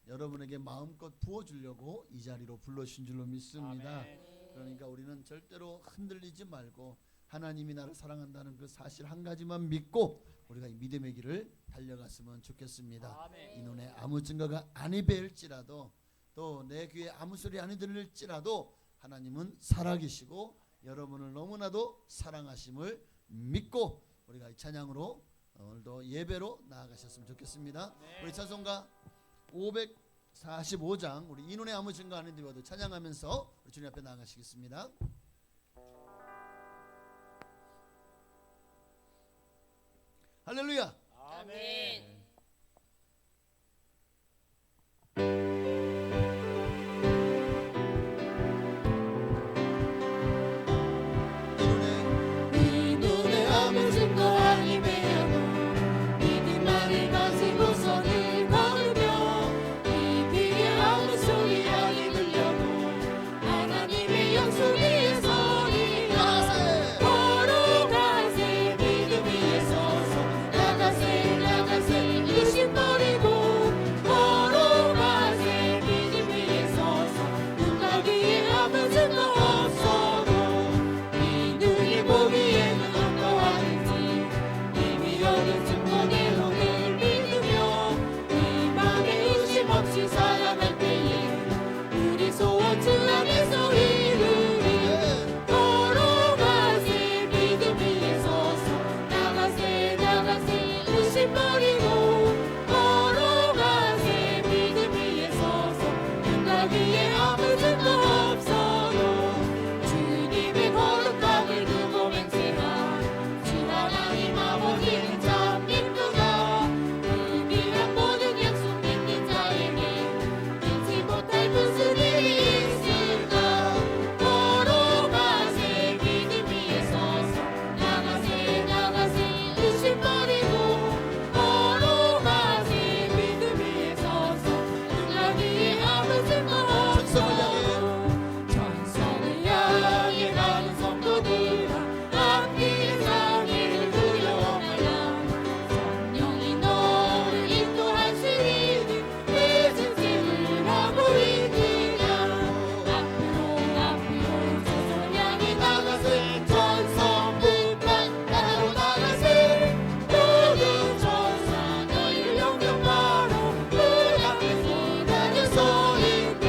여러분에게 마음껏 부어주려고 이 자리로 불러주신 줄로 믿습니다. 아멘. 그러니까 우리는 절대로 흔들리지 말고 하나님이 나를 사랑한다는 그 사실 한 가지만 믿고 우리가 이 믿음의 길을 달려갔으면 좋겠습니다. 아멘. 이 눈에 아무 증거가 아니 배일지라도 또 내 귀에 아무 소리 아니 들릴지라도 하나님은 살아계시고 여러분을 너무나도 사랑하심을 믿고 우리가 이 찬양으로 오늘도 예배로 나아가셨으면 좋겠습니다. 네. 우리 찬송가 545장 우리 이 눈에 아무 증거 아닌 뒤와도 찬양하면서 우리 주님 앞에 나아가시겠습니다. 할렐루야. 아멘. 이 눈에 아무 증거 아니매야도 믿음만을 가지고서 늘 걸으며 이 귀에 아무 소리 아니 들려도 하나님의 약속에 서리라 걸어가세 믿음 위에 서서 나가세 이심 버리고 걸어가세 믿음 위에 서서 누가 귀에 아무 증거 없어도 보기에는 어떠한지 이미 얻은 증거대로 늘 믿으며 이 맘에 의심 없이 살아갈 때에 우리 소원 주 안에서 이루리 걸어가세 믿음 위에 서서 나가세 의심 버리고 걸어가세 믿음 위에 서서 누가 위에 아무 증거 없어도 주님의 거룩함을 두고 맹세하 주 하나님 아버지는 참 기쁘다 의미한 모든 약속 믿는 자에게 잊지 못할 무슨 일이 있을까 걸어가세 믿음 위에 서서 나가세 의심 버리고 걸어가세 믿음 위에 서서 누가 위에 아무 증거 없어도 천성을 향해 가는 성도들아 앞길 상해를 두려워 말라 성령이 너를 인도하시리니 늦은 길을 하고 있느냐 앞으로 저손 향해 나가세 천성부터 따로 나가세 모든 천사 너희를 영접하러 그 앞에 기다려 서있네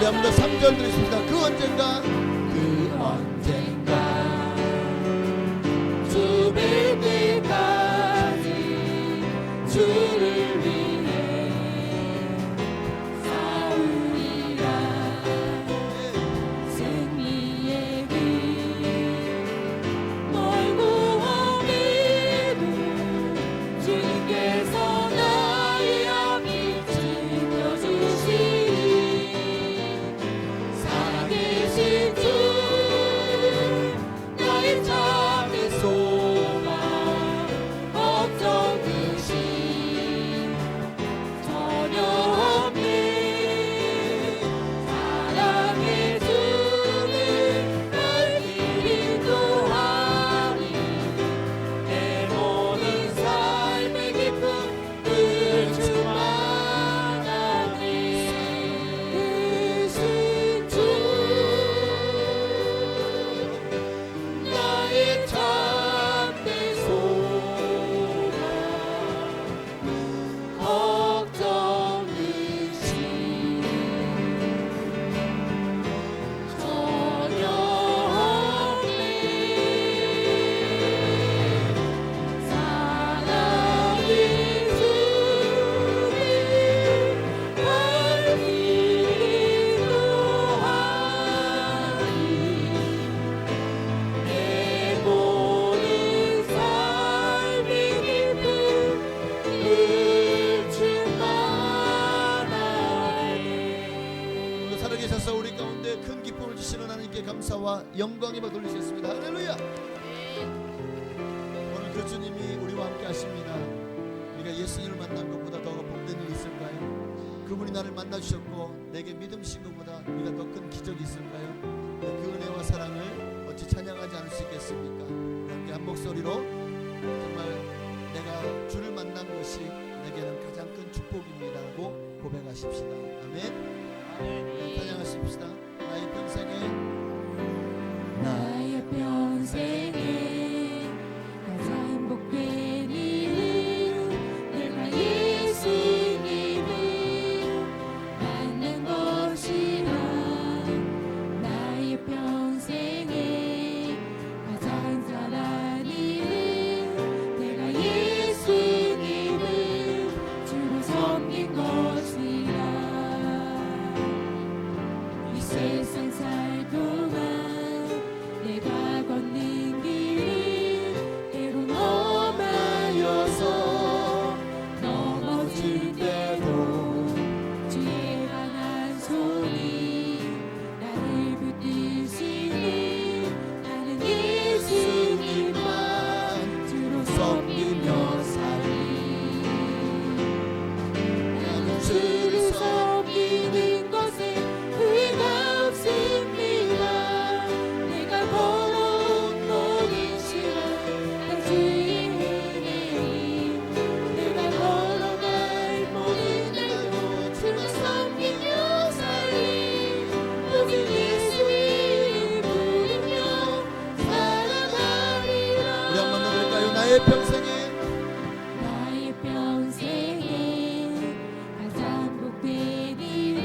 한번 더 3절 드리겠습니다. 그 언젠가 주 뵐 때까지 주를 위해 싸우리라. 승리의 길 멀고 험해도 주님께서 나의 앞을 지켜주시니 살아계신 주 나의 참된 소망 걱정 근심 전혀 없네. 사랑의 주는 날 길 인도하니 내 모든 삶의 기쁨 늘 충만하네. 대신 주 나의 참된 소망 걱정 근심 전혀 없네. 사랑의 주님 날 길 인도하니 내 모든 삶의 기쁨 늘 충만하네. 살아계셔서 우리 가운데 큰 기쁨을 주시는 하나님께 감사와 영광을 돌리겠습니다. 할렐루야. 오늘 그 주님이 우리와 함께 하십니다. 우리가 예수님을 만난 것보다 더 복된 일이 있을까요? 그분이 나를 만나 주셨고 내게 믿음 신 것보다 우리가 더 큰 기적이 있을까요? 그 은혜와 사랑을 어찌 찬양하지 않을 수 있겠습니까? 우리 함께 한 목소리로 정말 내가 주를 만난 것이 내게는 가장 큰 축복입니다라고 고백하십시다. 아멘. 찬양하십시다. 나의 평생에 나의 평생에 가장 행복된 일은 내가 예수님을 만난 것이라. 나의 평생에 가장 잘한 일은 내가 예수님을 주로 섬긴 것이라. 이 세상 살 동안 내가 걷는 길은 때론 험하여서 넘어질 때도 주의 강한 손이 나를 붙드시니 나는 예수님만 주로 섬기며 살리. 나는 주를 섬기는 것에 후회가 없습니다. 내가 걸어온 모든 시간 다 주의 은혜임. 내가 걸어갈 모든 날도 주를 섬기며 살리. 오직 예수 이름 부르며 살아가리라. 우리 한번 노래할까요? 나의 평생에 나의 평생에 가장 복된 일은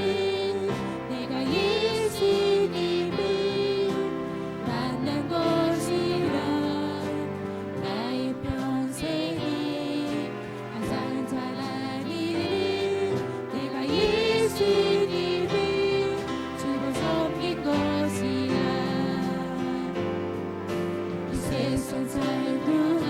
내가 예수님을 만난 것이라. 나의 평생에 가장 잘한 일은 내가 예수님을 주로 섬긴 것이라. 이 세상 살 동안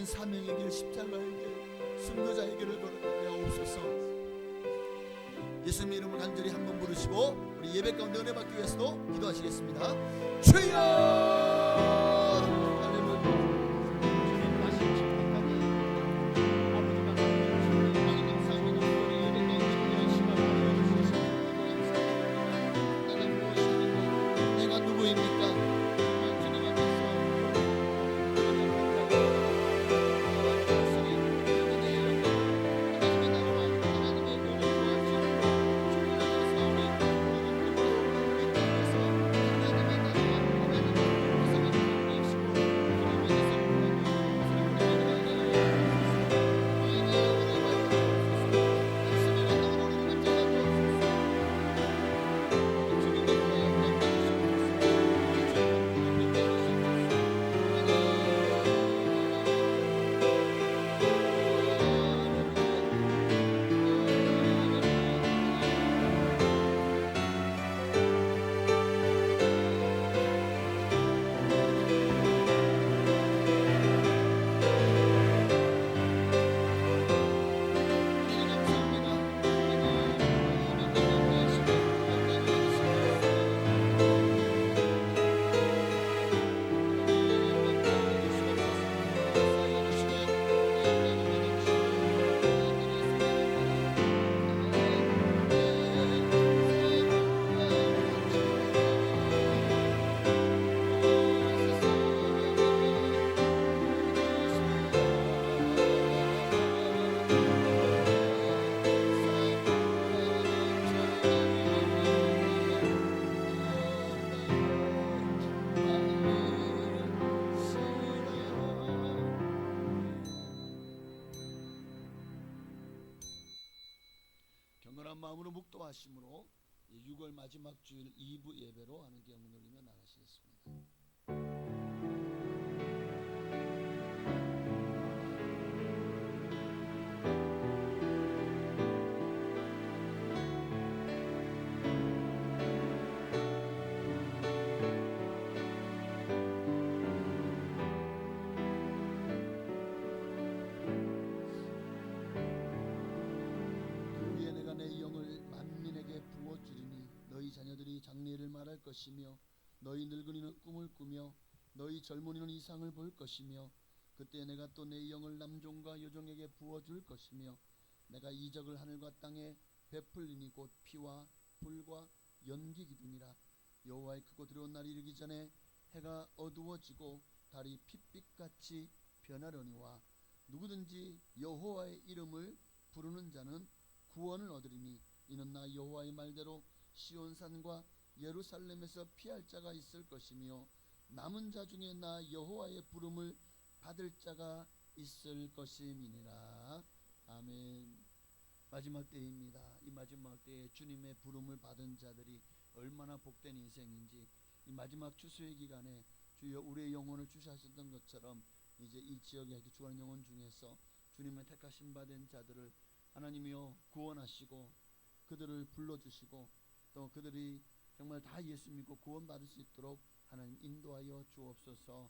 주신 사명의 길 십자가의 길 순교자의 길을 걸어가게 하옵소서. 예수님 이름을 간절히 한번 부르시고 우리 예배 가운데 은혜 받기 위해서도 기도하시겠습니다. 주여 경건한 마음으로 묵도하심으로 6월 마지막 주일 2부 예배로 하나님께 영광 돌리며 나가시겠습니다. 자녀들이 장래를 말할 것이며 너희 늙은이는 꿈을 꾸며 너희 젊은이는 이상을 볼 것이며 그때 내가 또 내 영을 남종과 여종에게 부어줄 것이며 내가 이적을 하늘과 땅에 베풀리니 곧 피와 불과 연기 기둥이라. 여호와의 크고 두려운 날이 이르기 전에 해가 어두워지고 달이 핏빛같이 변하려니와 누구든지 여호와의 이름을 부르는 자는 구원을 얻으리니 이는 나 여호와의 말대로 시온산과 예루살렘에서 피할 자가 있을 것이며 남은 자 중에 나 여호와의 부름을 받을 자가 있을 것임이니라. 아멘. 마지막 때입니다. 이 마지막 때에 주님의 부름을 받은 자들이 얼마나 복된 인생인지, 이 마지막 추수의 기간에 주여 우리의 영혼을 주셨던 것처럼 이제 이 지역에 죽어가는 영혼 중에서 주님의 택하신 받은 자들을 하나님이여 구원하시고 그들을 불러주시고 또 그들이 정말 다 예수 믿고 구원받을 수 있도록 하나님 인도하여 주옵소서.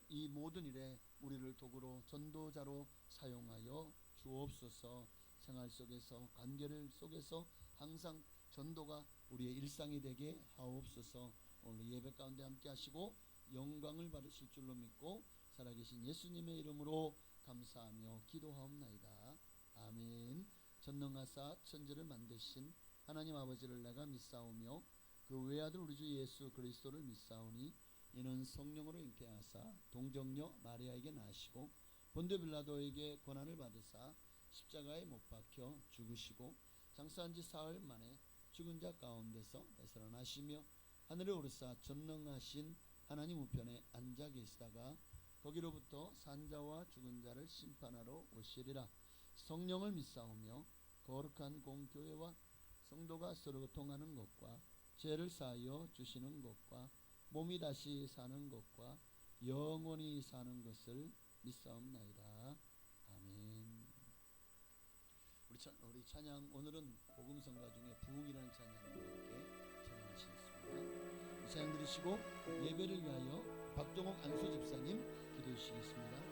이 모든 일에 우리를 도구로 전도자로 사용하여 주옵소서. 생활 속에서 관계를 속에서 항상 전도가 우리의 일상이 되게 하옵소서. 오늘 예배 가운데 함께 하시고 영광을 받으실 줄로 믿고 살아계신 예수님의 이름으로 감사하며 기도하옵나이다. 아멘. 전능하사 천지를 만드신 하나님 아버지를 내가 믿사오며 그 외아들 우리 주 예수 그리스도를 믿사오니 이는 성령으로 잉태하사 동정녀 마리아에게 나시고 본디오 빌라도에게 고난을 받으사 십자가에 못 박혀 죽으시고 장사한 지 사흘 만에 죽은 자 가운데서 되살아나시며 하늘에 오르사 전능하신 하나님 우편에 앉아 계시다가 거기로부터 산자와 죽은 자를 심판하러 오시리라. 성령을 믿사오며 거룩한 공교회와 성도가 서로 통하는 것과 죄를 사하여 주시는 것과 몸이 다시 사는 것과 영원히 사는 것을 믿사옵나이다. 아멘. 우리 찬양, 오늘은 복음성가 중에 부흥이라는 찬양과 함께 찬양하시겠습니다. 이 찬양 들으시고 예배를 위하여 박종옥 안수 집사님 기도해 주시겠습니다.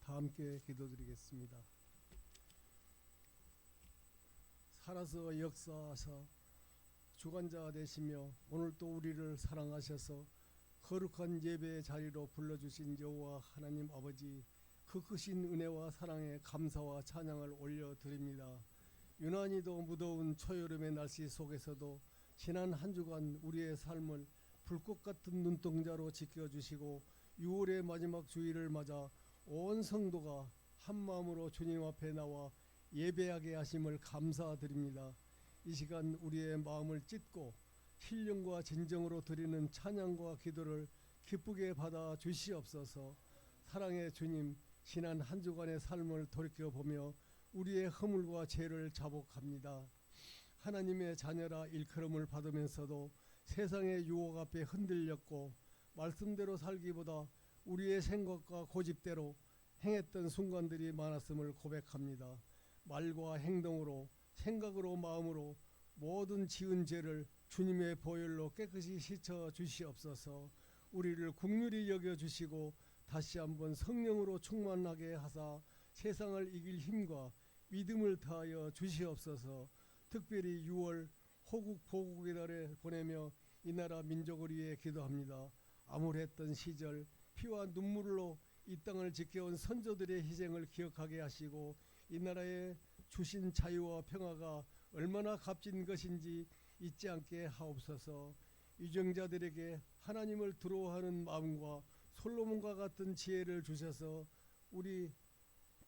다 함께 기도드리겠습니다. 살아서 역사하사 주관자 되시며 오늘 또 우리를 사랑하셔서 거룩한 예배의 자리로 불러주신 여호와 하나님 아버지, 그 크신 은혜와 사랑에 감사와 찬양을 올려드립니다. 유난히도 무더운 초여름의 날씨 속에서도 지난 한 주간 우리의 삶을 불꽃 같은 눈동자로 지켜주시고 6월의 마지막 주일을 맞아 온 성도가 한 마음으로 주님 앞에 나와 예배하게 하심을 감사드립니다. 이 시간 우리의 마음을 찢고 신령과 진정으로 드리는 찬양과 기도를 기쁘게 받아 주시옵소서. 사랑의 주님, 지난 한 주간의 삶을 돌이켜보며 우리의 허물과 죄를 자복합니다. 하나님의 자녀라 일컬음을 받으면서도 세상의 유혹 앞에 흔들렸고 말씀대로 살기보다 우리의 생각과 고집대로 행했던 순간들이 많았음을 고백합니다. 말과 행동으로, 생각으로, 마음으로 모든 지은 죄를 주님의 보혈로 깨끗이 씻어 주시옵소서. 우리를 긍휼히 여겨 주시고 다시 한번 성령으로 충만하게 하사 세상을 이길 힘과 믿음을 더하여 주시옵소서. 특별히 6월 호국 보국의 달에 보내며 이 나라 민족을 위해 기도합니다. 암울했던 시절 피와 눈물로 이 땅을 지켜온 선조들의 희생을 기억하게 하시고 이 나라에 주신 자유와 평화가 얼마나 값진 것인지 잊지 않게 하옵소서. 유정자들에게 하나님을 두려워하는 마음과 솔로몬과 같은 지혜를 주셔서 우리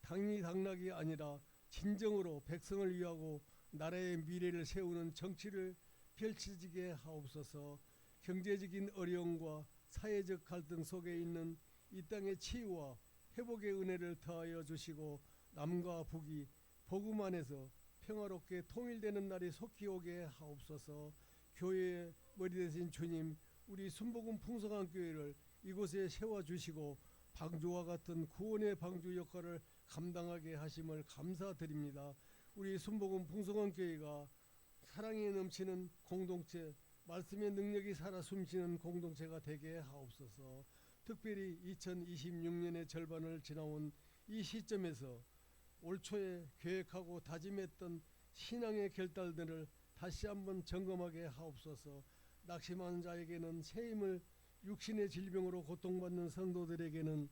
당락이 아니라 진정으로 백성을 위하고 나라의 미래를 세우는 정치를 펼쳐지게 하옵소서. 경제적인 어려움과 사회적 갈등 속에 있는 이 땅의 치유와 회복의 은혜를 더하여 주시고 남과 북이 복음 안에서 평화롭게 통일되는 날이 속히 오게 하옵소서. 교회의 머리 되신 주님, 우리 순복음 풍성한 교회를 이곳에 세워주시고 방주와 같은 구원의 방주 역할을 감당하게 하심을 감사드립니다. 우리 순복음 풍성한 교회가 사랑이 넘치는 공동체, 말씀의 능력이 살아 숨쉬는 공동체가 되게 하옵소서. 특별히 2026년의 절반을 지나온 이 시점에서 올 초에 계획하고 다짐했던 신앙의 결단들을 다시 한번 점검하게 하옵소서. 낙심하는 자에게는 새 힘을, 육신의 질병으로 고통받는 성도들에게는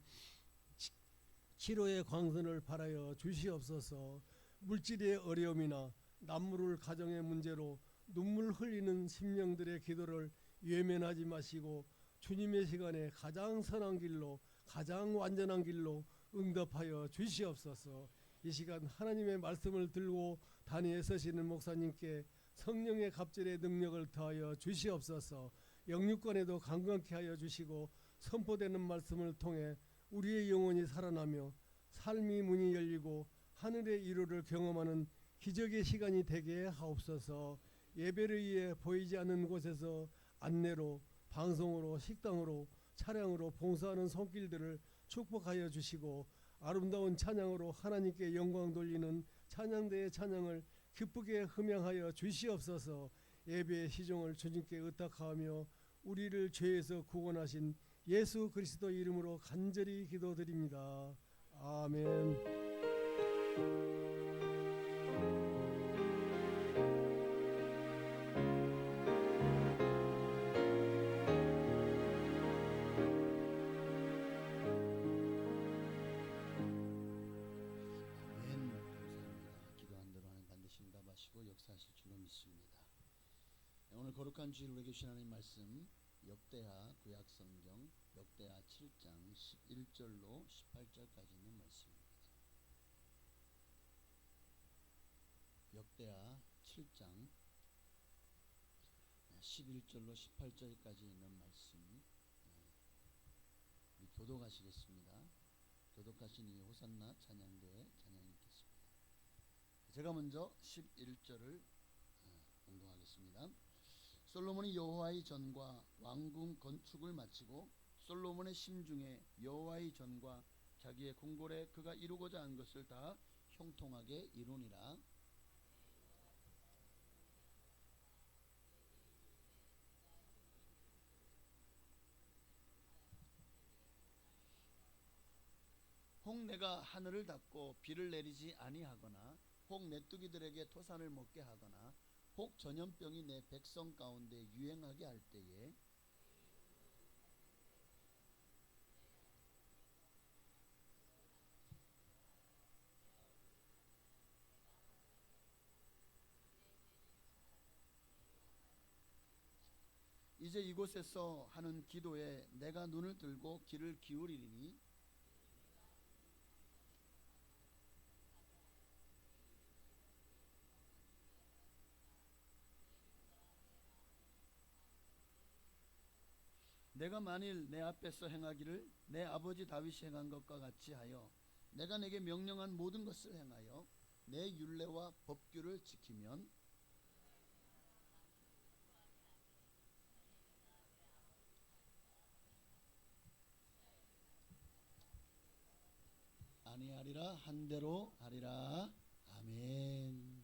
치료의 광선을 발하여 주시옵소서. 물질의 어려움이나 남물을 가정의 문제로 눈물 흘리는 심령들의 기도를 외면하지 마시고 주님의 시간에 가장 선한 길로, 가장 완전한 길로 응답하여 주시옵소서. 이 시간 하나님의 말씀을 들고 단위에 서시는 목사님께 성령의 갑절의 능력을 더하여 주시옵소서. 영육간에도 강건케 하여 주시고 선포되는 말씀을 통해 우리의 영혼이 살아나며 삶의 문이 열리고 하늘의 위로를 경험하는 기적의 시간이 되게 하옵소서. 예배를 위해 보이지 않는 곳에서 안내로, 방송으로, 식당으로, 차량으로 봉사하는 손길들을 축복하여 주시고 아름다운 찬양으로 하나님께 영광 돌리는 찬양대의 찬양을 기쁘게 흠양하여 주시옵소서. 예배의 시종을 주님께 의탁하며 우리를 죄에서 구원하신 예수 그리스도 이름으로 간절히 기도드립니다. 아멘. 역사하실 줄로 믿습니다. 오늘 거룩한 주일 우리에게 주신 하나님 말씀 역대하 구약성경 역대하 7장 11절로 18절까지 있는 말씀입니다. 역대하 7장 11절로 18절까지 있는 말씀 교독하시겠습니다. 교독하신 이 호산나 찬양대의 찬양이 있겠습니다. 제가 먼저 11절을 공독하겠습니다. 솔로몬이 여호와의 전과 왕궁 건축을 마치고 솔로몬의 심중에 여호와의 전과 자기의 궁궐에 그가 이루고자 한 것을 다 형통하게 이루니라. 혹 내가 하늘을 닫고 비를 내리지 아니하거나 혹 메뚜기들에게 토산을 먹게 하거나 혹 전염병이 내 백성 가운데 유행하게 할 때에 이제 이곳에서 하는 기도에 내가 눈을 들고 귀를 기울이리니 내가 만일 내 앞에서 행하기를 내 아버지 다윗이 행한 것과 같이 하여 내가 내게 명령한 모든 것을 행하여 내 율례와 법규를 지키면 아니하리라 한 대로 하리라. 아멘.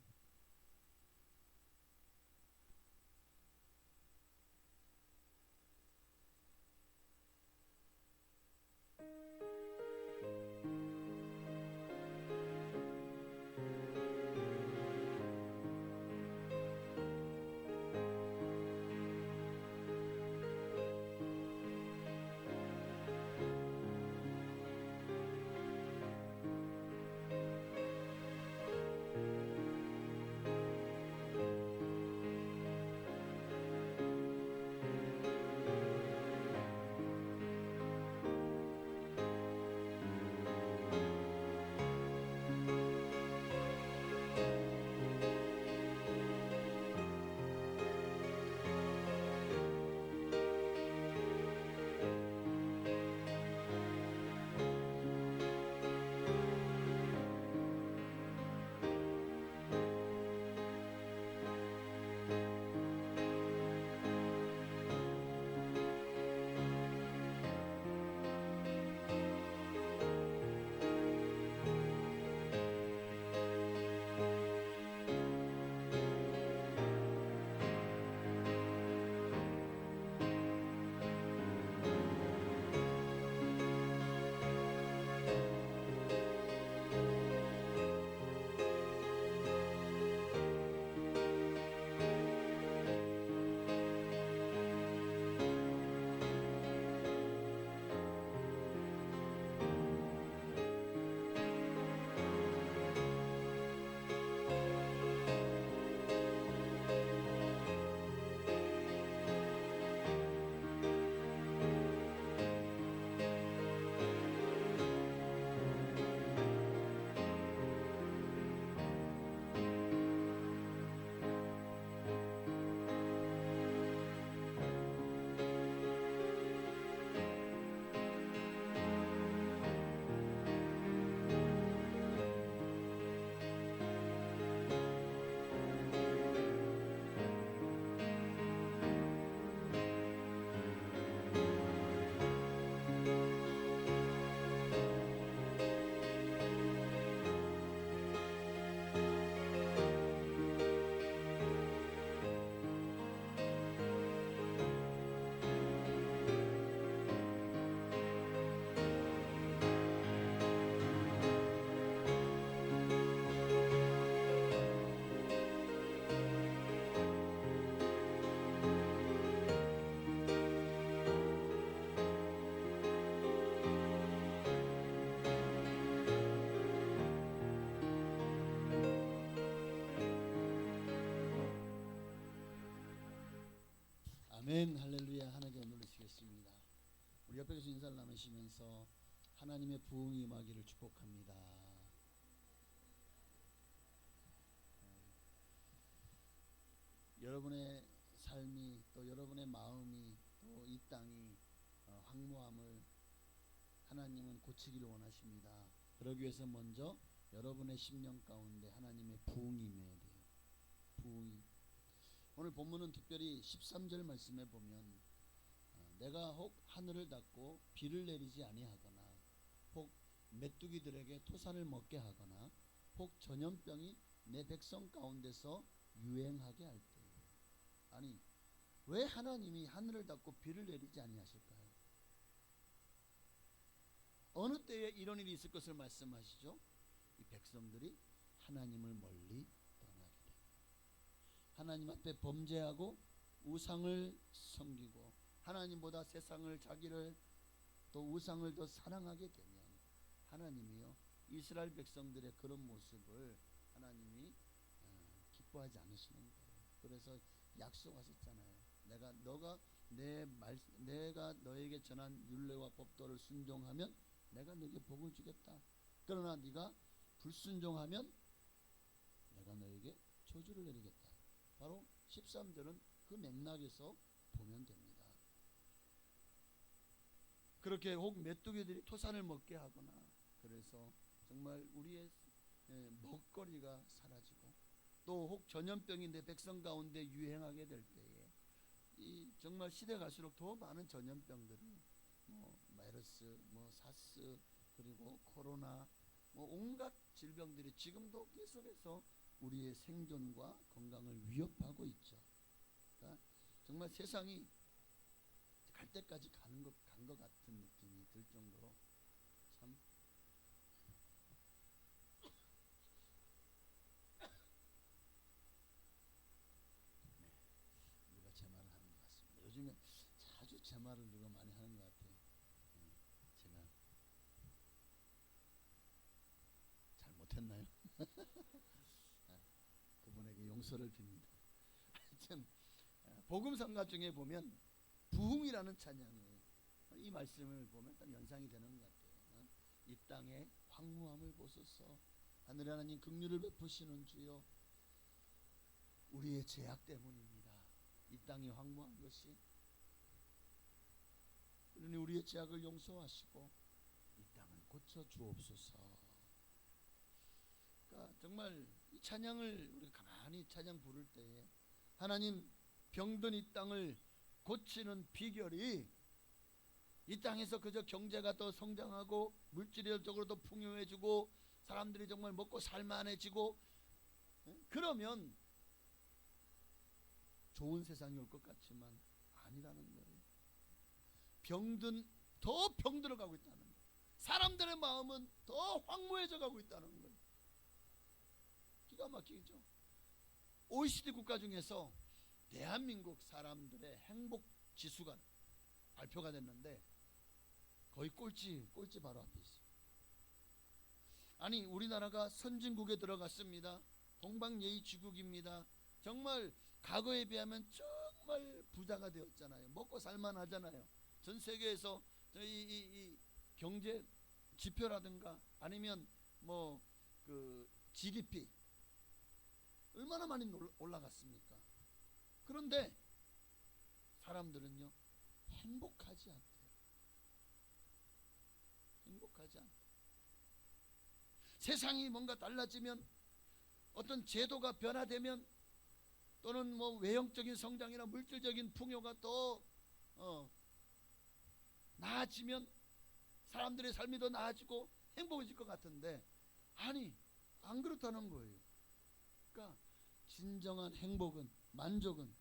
아멘. 할렐루야. 하나님께 누르시겠습니다. 우리 옆에 계신 인사를 나누시면서 하나님의 부흥이 임하기를 축복합니다. 여러분의 삶이 또 여러분의 마음이 또 이 땅이 황무함을 하나님은 고치기를 원하십니다. 그러기 위해서 먼저 여러분의 심령 가운데 하나님의 부흥이 임해야 돼요. 부흥이. 오늘 본문은 특별히 13절 말씀에 보면 내가 혹 하늘을 닫고 비를 내리지 아니하거나 혹 메뚜기들에게 토산을 먹게 하거나 혹 전염병이 내 백성 가운데서 유행하게 할 때. 아니 왜 하나님이 하늘을 닫고 비를 내리지 아니하실까요? 어느 때에 이런 일이 있을 것을 말씀하시죠? 이 백성들이 하나님을 멀리 떠나게 되고 하나님 앞에 범죄하고 우상을 섬기고 하나님보다 세상을 자기를 또 우상을 더 사랑하게 되면 하나님이요 이스라엘 백성들의 그런 모습을 하나님이 기뻐하지 않으시는 거예요. 그래서 약속하셨잖아요. 너가 내가 너에게 전한 율례와 법도를 순종하면 내가 너에게 복을 주겠다. 그러나 네가 불순종하면 내가 너에게 저주를 내리겠다. 바로 13절은 그 맥락에서 보면 됩니다. 그렇게 혹 메뚜기들이 토산을 먹게 하거나 그래서 정말 우리의 먹거리가 사라지고 또 혹 전염병이 내 백성 가운데 유행하게 될 때에 이 정말 시대 갈수록 더 많은 전염병들이 메르스, 사스, 그리고 코로나, 온갖 질병들이 지금도 계속해서 우리의 생존과 건강을 위협하고 있죠. 그러니까 정말 세상이 갈 때까지 간 것 같은 느낌이 들 정도로 참 누가 제 말을 하는 것 같습니다. 요즘에 자주 제 말을 누가 많이 하는 것 같아요. 제가 잘 못했나요? 그분에게 용서를 빕니다. 하여튼 복음성가 중에 보면 부흥이라는 찬양이 이 말씀을 보면 딱 연상이 되는 것 같아요. 이 땅에 황무함을 보소서. 하늘 하나님 긍휼을 베푸시는 주여, 우리의 죄악 때문입니다. 이 땅이 황무한 것이. 그러니 우리의 죄악을 용서하시고 이 땅을 고쳐 주옵소서. 그러니까 정말 이 찬양을 우리가 가만히 찬양 부를 때에 하나님 병든 이 땅을 고치는 비결이 이 땅에서 그저 경제가 더 성장하고 물질적으로 더 풍요해지고 사람들이 정말 먹고 살만해지고 그러면 좋은 세상이 올 것 같지만 아니라는 거예요. 더 병들어 가고 있다는 거예요. 사람들의 마음은 더 황무해져 가고 있다는 거예요. 기가 막히죠. OECD 국가 중에서 대한민국 사람들의 행복 지수가 발표가 됐는데 거의 꼴찌 바로 앞에 있어요. 아니 우리나라가 선진국에 들어갔습니다. 동방예의지국입니다. 정말 과거에 비하면 정말 부자가 되었잖아요. 먹고 살만하잖아요. 전 세계에서 이 경제 지표라든가 아니면 그 GDP 얼마나 많이 올라갔습니까? 그런데 사람들은요 행복하지 않대요. 행복하지 않대요. 세상이 뭔가 달라지면 어떤 제도가 변화되면 또는 외형적인 성장이나 물질적인 풍요가 더 나아지면 사람들의 삶이 더 나아지고 행복해질 것 같은데 아니 안 그렇다는 거예요. 그러니까 진정한 행복은 만족은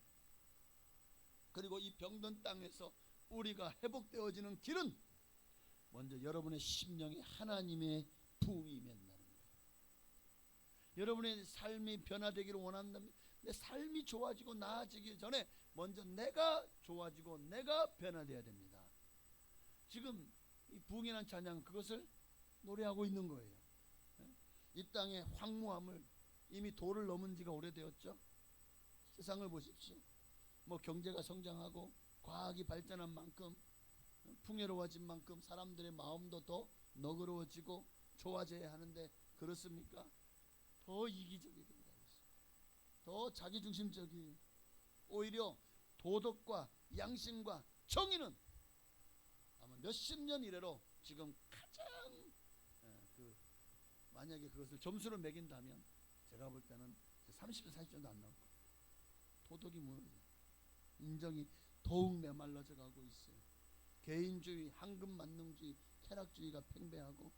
그리고 이 병든 땅에서 우리가 회복되어지는 길은 먼저 여러분의 심령이 하나님의 부흥이 맺는다는 거예요. 여러분의 삶이 변화되기를 원한다면 내 삶이 좋아지고 나아지기 전에 먼저 내가 좋아지고 내가 변화되어야 됩니다. 지금 이 부흥이라는 찬양 그것을 노래하고 있는 거예요. 이 땅의 황무함을 이미 도를 넘은 지가 오래되었죠. 세상을 보십시오. 경제가 성장하고 과학이 발전한 만큼 풍요로워진 만큼 사람들의 마음도 더 너그러워지고 좋아져야 하는데 그렇습니까? 더 이기적이 된다고 했어요. 더 자기중심적이 오히려 도덕과 양심과 정의는 아마 몇십 년 이래로 지금 가장 만약에 그것을 점수를 매긴다면 제가 볼 때는 30점 40점도 안 나올 거예요. 도덕이 무너져요. 인정이 더욱 메말라져 가고 있어요. 개인주의, 황금만능주의, 쾌락주의가 팽배하고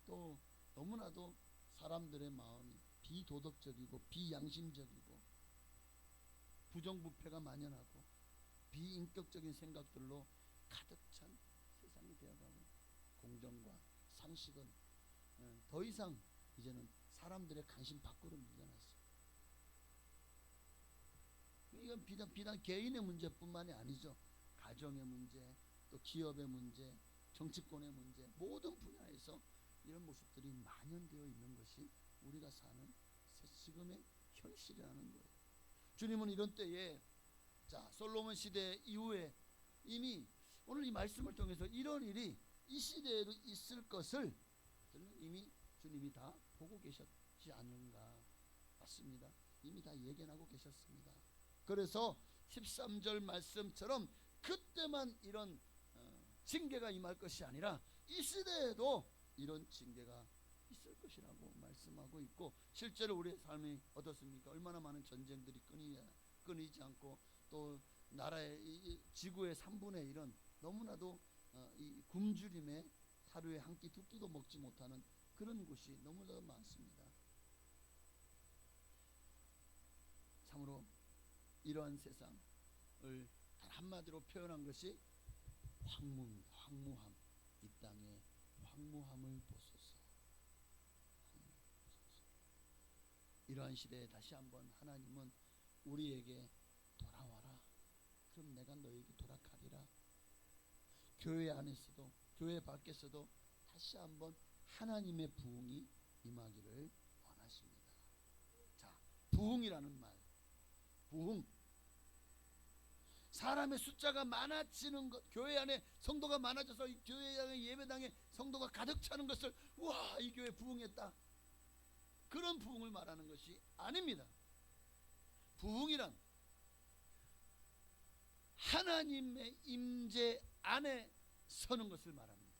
또 너무나도 사람들의 마음이 비도덕적이고 비양심적이고 부정부패가 만연하고 비인격적인 생각들로 가득 찬 세상이 되어가고 공정과 상식은 더 이상 이제는 사람들의 관심 밖으로 밀려났어요. 이건 비단 개인의 문제뿐만이 아니죠. 가정의 문제, 또 기업의 문제, 정치권의 문제, 모든 분야에서 이런 모습들이 만연되어 있는 것이 우리가 사는 지금의 현실이라는 거예요. 주님은 이런 때에 자, 솔로몬 시대 이후에 이미 오늘 이 말씀을 통해서 이런 일이 이 시대에도 있을 것을 이미 주님이 다 보고 계셨지 않은가 맞습니다. 이미 다 예견하고 계셨습니다. 그래서 13절 말씀처럼 그때만 이런 징계가 임할 것이 아니라 이 시대에도 이런 징계가 있을 것이라고 말씀하고 있고, 실제로 우리의 삶이 어떻습니까? 얼마나 많은 전쟁들이 끊이지 않고, 또 나라의 이 지구의 3분의 1은 너무나도 이 굶주림에 하루에 한 끼 두 끼도 먹지 못하는 그런 곳이 너무나 많습니다. 참으로 이러한 세상을 단 한마디로 표현한 것이 황무함. 이 땅에 황무함을 보소서. 이러한 시대에 다시 한번 하나님은 우리에게 돌아와라. 그럼 내가 너에게 돌아가리라. 교회 안에서도 교회 밖에서도 다시 한번 하나님의 부흥이 임하기를 원하십니다. 자, 부흥이라는 말, 부흥. 사람의 숫자가 많아지는 것, 교회 안에 성도가 많아져서 이 교회 안에 예배당에 성도가 가득 차는 것을 와, 이 교회 부흥했다, 그런 부흥을 말하는 것이 아닙니다. 부흥이란 하나님의 임재 안에 서는 것을 말합니다.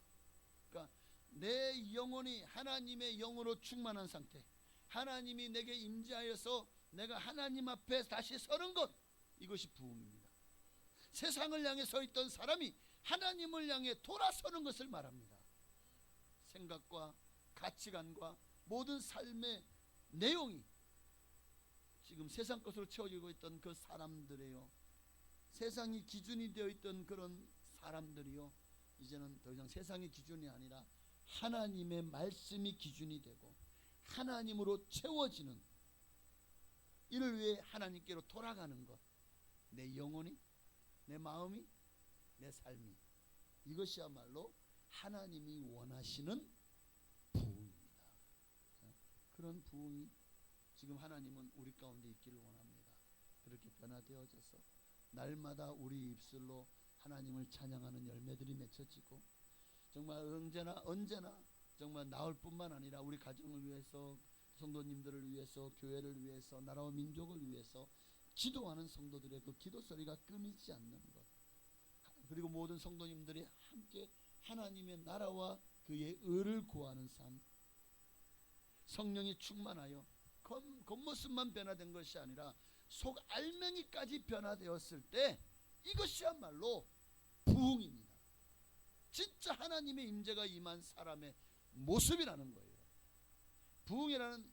그러니까 내 영혼이 하나님의 영으로 충만한 상태, 하나님이 내게 임재하여서 내가 하나님 앞에 다시 서는 것, 이것이 부흥입니다. 세상을 향해 서 있던 사람이 하나님을 향해 돌아서는 것을 말합니다. 생각과 가치관과 모든 삶의 내용이 지금 세상 것으로 채워지고 있던 그 사람들이요, 세상이 기준이 되어 있던 그런 사람들이요, 이제는 더 이상 세상의 기준이 아니라 하나님의 말씀이 기준이 되고 하나님으로 채워지는, 이를 위해 하나님께로 돌아가는 것, 내 영혼이, 내 마음이, 내 삶이, 이것이야말로 하나님이 원하시는 부흥입니다. 그런 부흥이 지금 하나님은 우리 가운데 있기를 원합니다. 그렇게 변화되어져서 날마다 우리 입술로 하나님을 찬양하는 열매들이 맺혀지고, 정말 언제나 정말 나올 뿐만 아니라 우리 가정을 위해서, 성도님들을 위해서, 교회를 위해서, 나라와 민족을 위해서 기도하는 성도들의 그 기도 소리가 끊이지 않는 것, 그리고 모든 성도님들이 함께 하나님의 나라와 그의 의를 구하는 삶, 성령이 충만하여 겉모습만 변화된 것이 아니라 속 알맹이까지 변화되었을 때 이것이야말로 부흥입니다. 진짜 하나님의 임재가 임한 사람의 모습이라는 거예요. 부흥이라는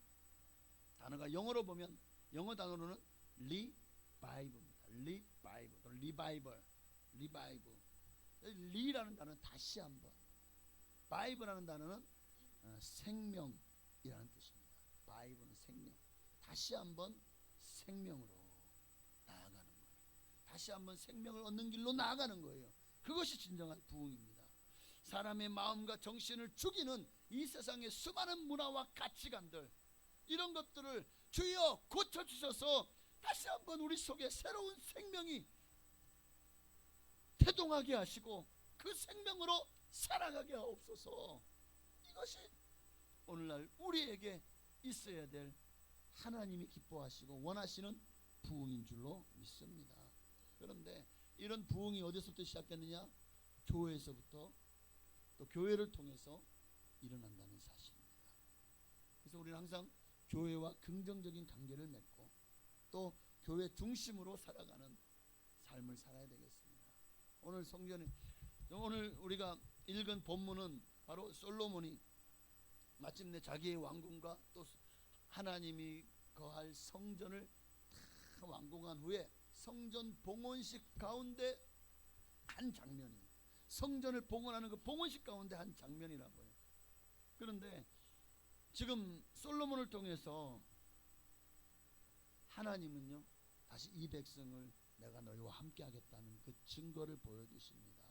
단어가 영어로 보면, 영어 단어로는 리바이브입니다. 리바이브. 리라는 단어는 다시 한번, 바이브라는 단어는 생명이라는 뜻입니다. 바이브는 생명, 다시 한번 생명으로 나아가는 거예요. 다시 한번 생명을 얻는 길로 나아가는 거예요. 그것이 진정한 부흥입니다. 사람의 마음과 정신을 죽이는 이 세상의 수많은 문화와 가치관들, 이런 것들을 주여 고쳐주셔서 다시 한번 우리 속에 새로운 생명이 태동하게 하시고 그 생명으로 살아가게 하옵소서. 이것이 오늘날 우리에게 있어야 될 하나님이 기뻐하시고 원하시는 부흥인 줄로 믿습니다. 그런데 이런 부흥이 어디서부터 시작됐느냐? 교회에서부터, 또 교회를 통해서 일어난다는 사실입니다. 그래서 우리는 항상 교회와 긍정적인 관계를 맺고 또 교회 중심으로 살아가는 삶을 살아야 되겠습니다. 오늘 성전에, 오늘 우리가 읽은 본문은 바로 솔로몬이 마침내 자기의 왕궁과 또 하나님이 거할 성전을 다 완공한 후에 성전 봉헌식 가운데 한 장면이, 성전을 봉헌하는 그 봉헌식 가운데 한 장면이라고요. 그런데 지금 솔로몬을 통해서 하나님은요, 다시 이 백성을 내가 너희와 함께 하겠다는 그 증거를 보여주십니다.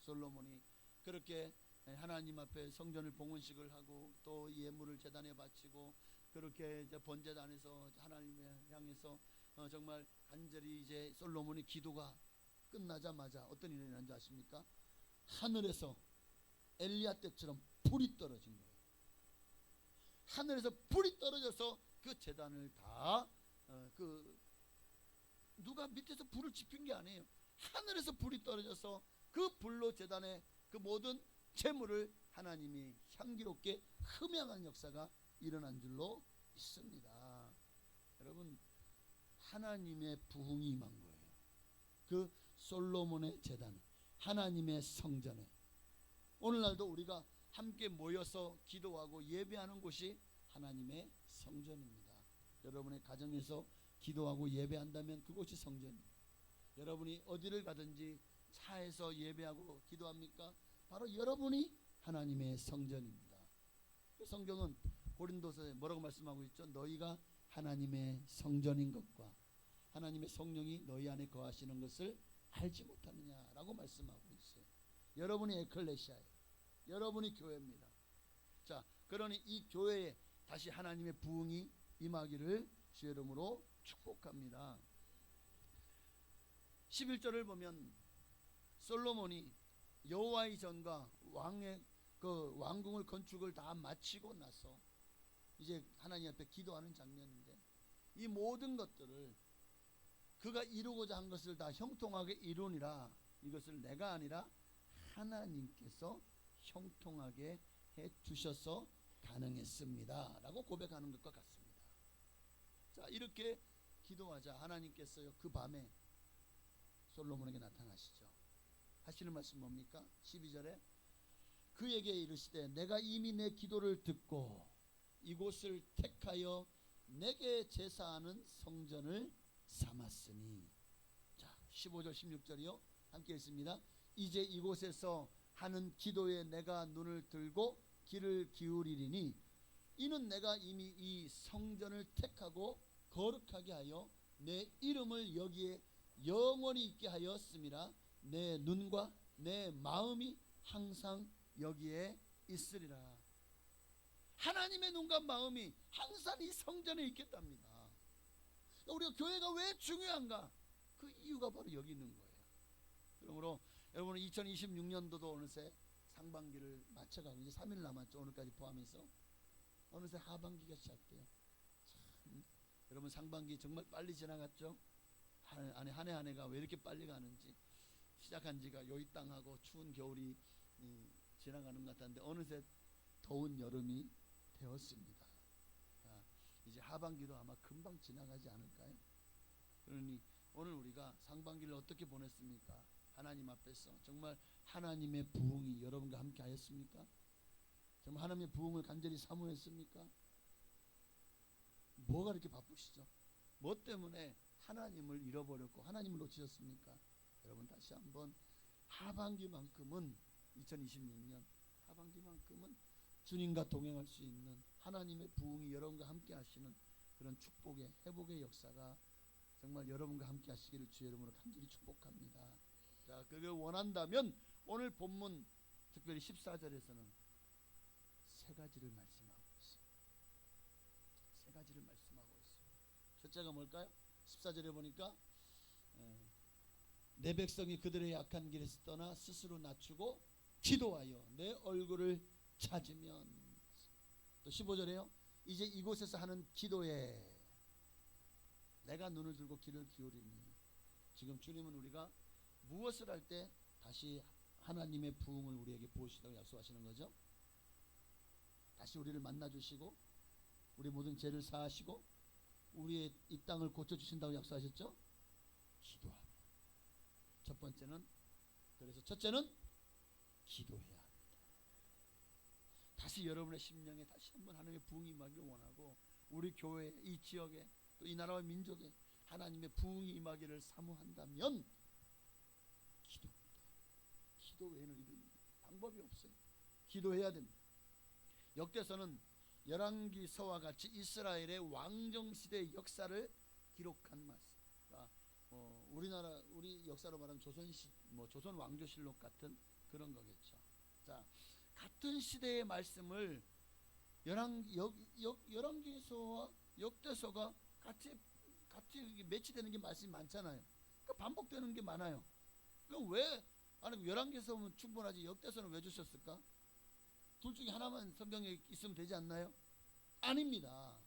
솔로몬이 그렇게 하나님 앞에 성전을 봉헌식을 하고 또 예물을 제단에 바치고 그렇게 이제 번제단에서 하나님을 향해서 정말 간절히 이제 솔로몬이 기도가 끝나자마자 어떤 일이 일어난지 아십니까? 하늘에서 엘리야 때처럼 불이 떨어진 거예요. 하늘에서 불이 떨어져서 그 제단을 다 누가 밑에서 불을 지핀 게 아니에요. 하늘에서 불이 떨어져서 그 불로 제단의 그 모든 재물을 하나님이 향기롭게 흠양한 역사가 일어난 줄로 있습니다. 여러분, 하나님의 부흥이 임한 거예요. 그 솔로몬의 제단에, 하나님의 성전에. 오늘날도 우리가 함께 모여서 기도하고 예배하는 곳이 하나님의 성전입니다. 여러분의 가정에서 기도하고 예배한다면 그곳이 성전입니다. 여러분이 어디를 가든지 차에서 예배하고 기도합니까? 바로 여러분이 하나님의 성전입니다. 성경은 고린도서에 뭐라고 말씀하고 있죠? 너희가 하나님의 성전인 것과 하나님의 성령이 너희 안에 거하시는 것을 알지 못하느냐라고 말씀하고 있어요. 여러분이 에클레시아예요. 여러분이 교회입니다. 자, 그러니 이 교회에 다시 하나님의 부흥이 임하기를 주의 이름으로 축복합니다. 11절을 보면 솔로몬이 여호와의 전과 왕의 그 왕궁을 건축을 다 마치고 나서 이제 하나님 앞에 기도하는 장면인데, 이 모든 것들을 그가 이루고자 한 것을 다 형통하게 이루니라. 이것을 내가 아니라 하나님께서 형통하게 해 주셔서 가능했습니다 라고 고백하는 것과 같습니다. 자, 이렇게 기도하자 하나님께서요 그 밤에 솔로몬에게 나타나시죠. 하시는 말씀 뭡니까? 12절에 그에게 이르시되 내가 이미 내 기도를 듣고 이곳을 택하여 내게 제사하는 성전을 삼았으니. 자, 15절 16절이요 함께 읽습니다. 이제 이곳에서 하는 기도에 내가 눈을 들고 귀를 기울이리니 이는 내가 이미 이 성전을 택하고 거룩하게 하여 내 이름을 여기에 영원히 있게 하였음이라. 내 눈과 내 마음이 항상 여기에 있으리라. 하나님의 눈과 마음이 항상 이 성전에 있겠답니다. 우리가 교회가 왜 중요한가? 그 이유가 바로 여기 있는 거예요. 그러므로 여러분은 2026년도도 어느새 상반기를 마쳐가고 이제 3일 남았죠. 오늘까지 포함해서 어느새 하반기가 시작돼요. 참, 여러분 상반기 정말 빨리 지나갔죠. 한 해 한 해가 왜 이렇게 빨리 가는지, 시작한 지가 요이 땅하고 추운 겨울이 지나가는 것 같았는데 어느새 더운 여름이 되었습니다. 자, 이제 하반기도 아마 금방 지나가지 않을까요? 그러니 오늘 우리가 상반기를 어떻게 보냈습니까? 하나님 앞에서 정말 하나님의 부흥이 여러분과 함께 하였습니까? 정말 하나님의 부흥을 간절히 사모했습니까? 뭐가 이렇게 바쁘시죠? 뭐 때문에 하나님을 잃어버렸고 하나님을 놓치셨습니까? 여러분 다시 한번 하반기만큼은 2026년 하반기만큼은 주님과 동행할 수 있는 하나님의 부흥이 여러분과 함께 하시는 그런 축복의 회복의 역사가 정말 여러분과 함께 하시기를 주의 이름으로 간절히 축복합니다. 자, 그걸 원한다면 오늘 본문 특별히 14절에서는 세 가지를 말씀하고 있어요. 세 가지를 말씀하고 있어요. 첫째가 뭘까요? 14절에 보니까 내 백성이 그들의 약한 길에서 떠나 스스로 낮추고 기도하여 내 얼굴을 찾으면. 또 15절에요. 이제 이곳에서 하는 기도에 내가 눈을 들고 귀를 기울이니. 지금 주님은 우리가 무엇을 할 때 다시 하나님의 부흥을 우리에게 보시라고 약속하시는 거죠. 다시 우리를 만나주시고 우리 모든 죄를 사하시고 우리의 이 땅을 고쳐주신다고 약속하셨죠. 기도하며. 첫 번째는, 그래서 첫째는 기도해야 합니다. 다시 여러분의 심령에 다시 한번 하나님의 부흥이 임하기를 원하고 우리 교회 이 지역에 또 이 나라와 민족에 하나님의 부흥이 임하기를 사모한다면 기도입니다. 기도 외에는 이런 방법이 없어요. 기도해야 됩니다. 역대서는 열왕기서와 같이 이스라엘의 왕정시대의 역사를 기록한 말씀. 우리나라 우리 역사로 말하면 조선 왕조실록 같은 그런 거겠죠. 자, 같은 시대의 말씀을 열왕기서와 역대서가 같이 같이 매치되는 게 말씀이 많잖아요. 그러니까 반복되는 게 많아요. 그럼 왜 아니 열왕기서 보면 충분하지 역대서는 왜 주셨을까? 둘 중에 하나만 성경에 있으면 되지 않나요? 아닙니다.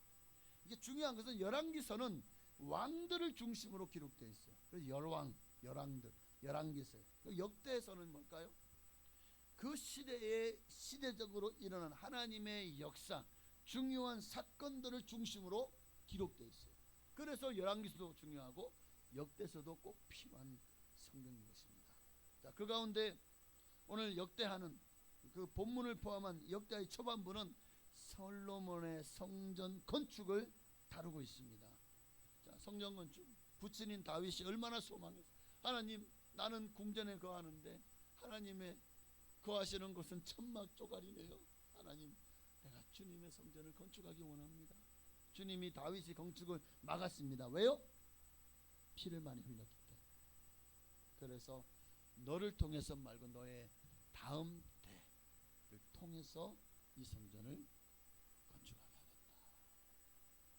이게 중요한 것은 열왕기서는 왕들을 중심으로 기록되어 있어요. 그래서 열왕, 열왕들, 열왕기서예요. 역대서는 뭘까요? 그 시대에 시대적으로 일어난 하나님의 역사, 중요한 사건들을 중심으로 기록되어 있어요. 그래서 열왕기서도 중요하고 역대서도 꼭 필요한 성경인 것입니다. 자, 그 가운데 오늘 역대하는 그 본문을 포함한 역대의 초반부는 솔로몬의 성전 건축을 다루고 있습니다. 자, 성전 건축 부친인 다윗이 얼마나 소망했어요. 하나님, 나는 궁전에 거하는데 하나님의 거하시는 곳은 천막 조각이네요. 하나님, 내가 주님의 성전을 건축하기 원합니다. 주님이 다윗이 건축을 막았습니다. 왜요? 피를 많이 흘렸기 때문에. 그래서 너를 통해서 말고 너의 다음 때를 통해서 이 성전을 건축하게 하겠다.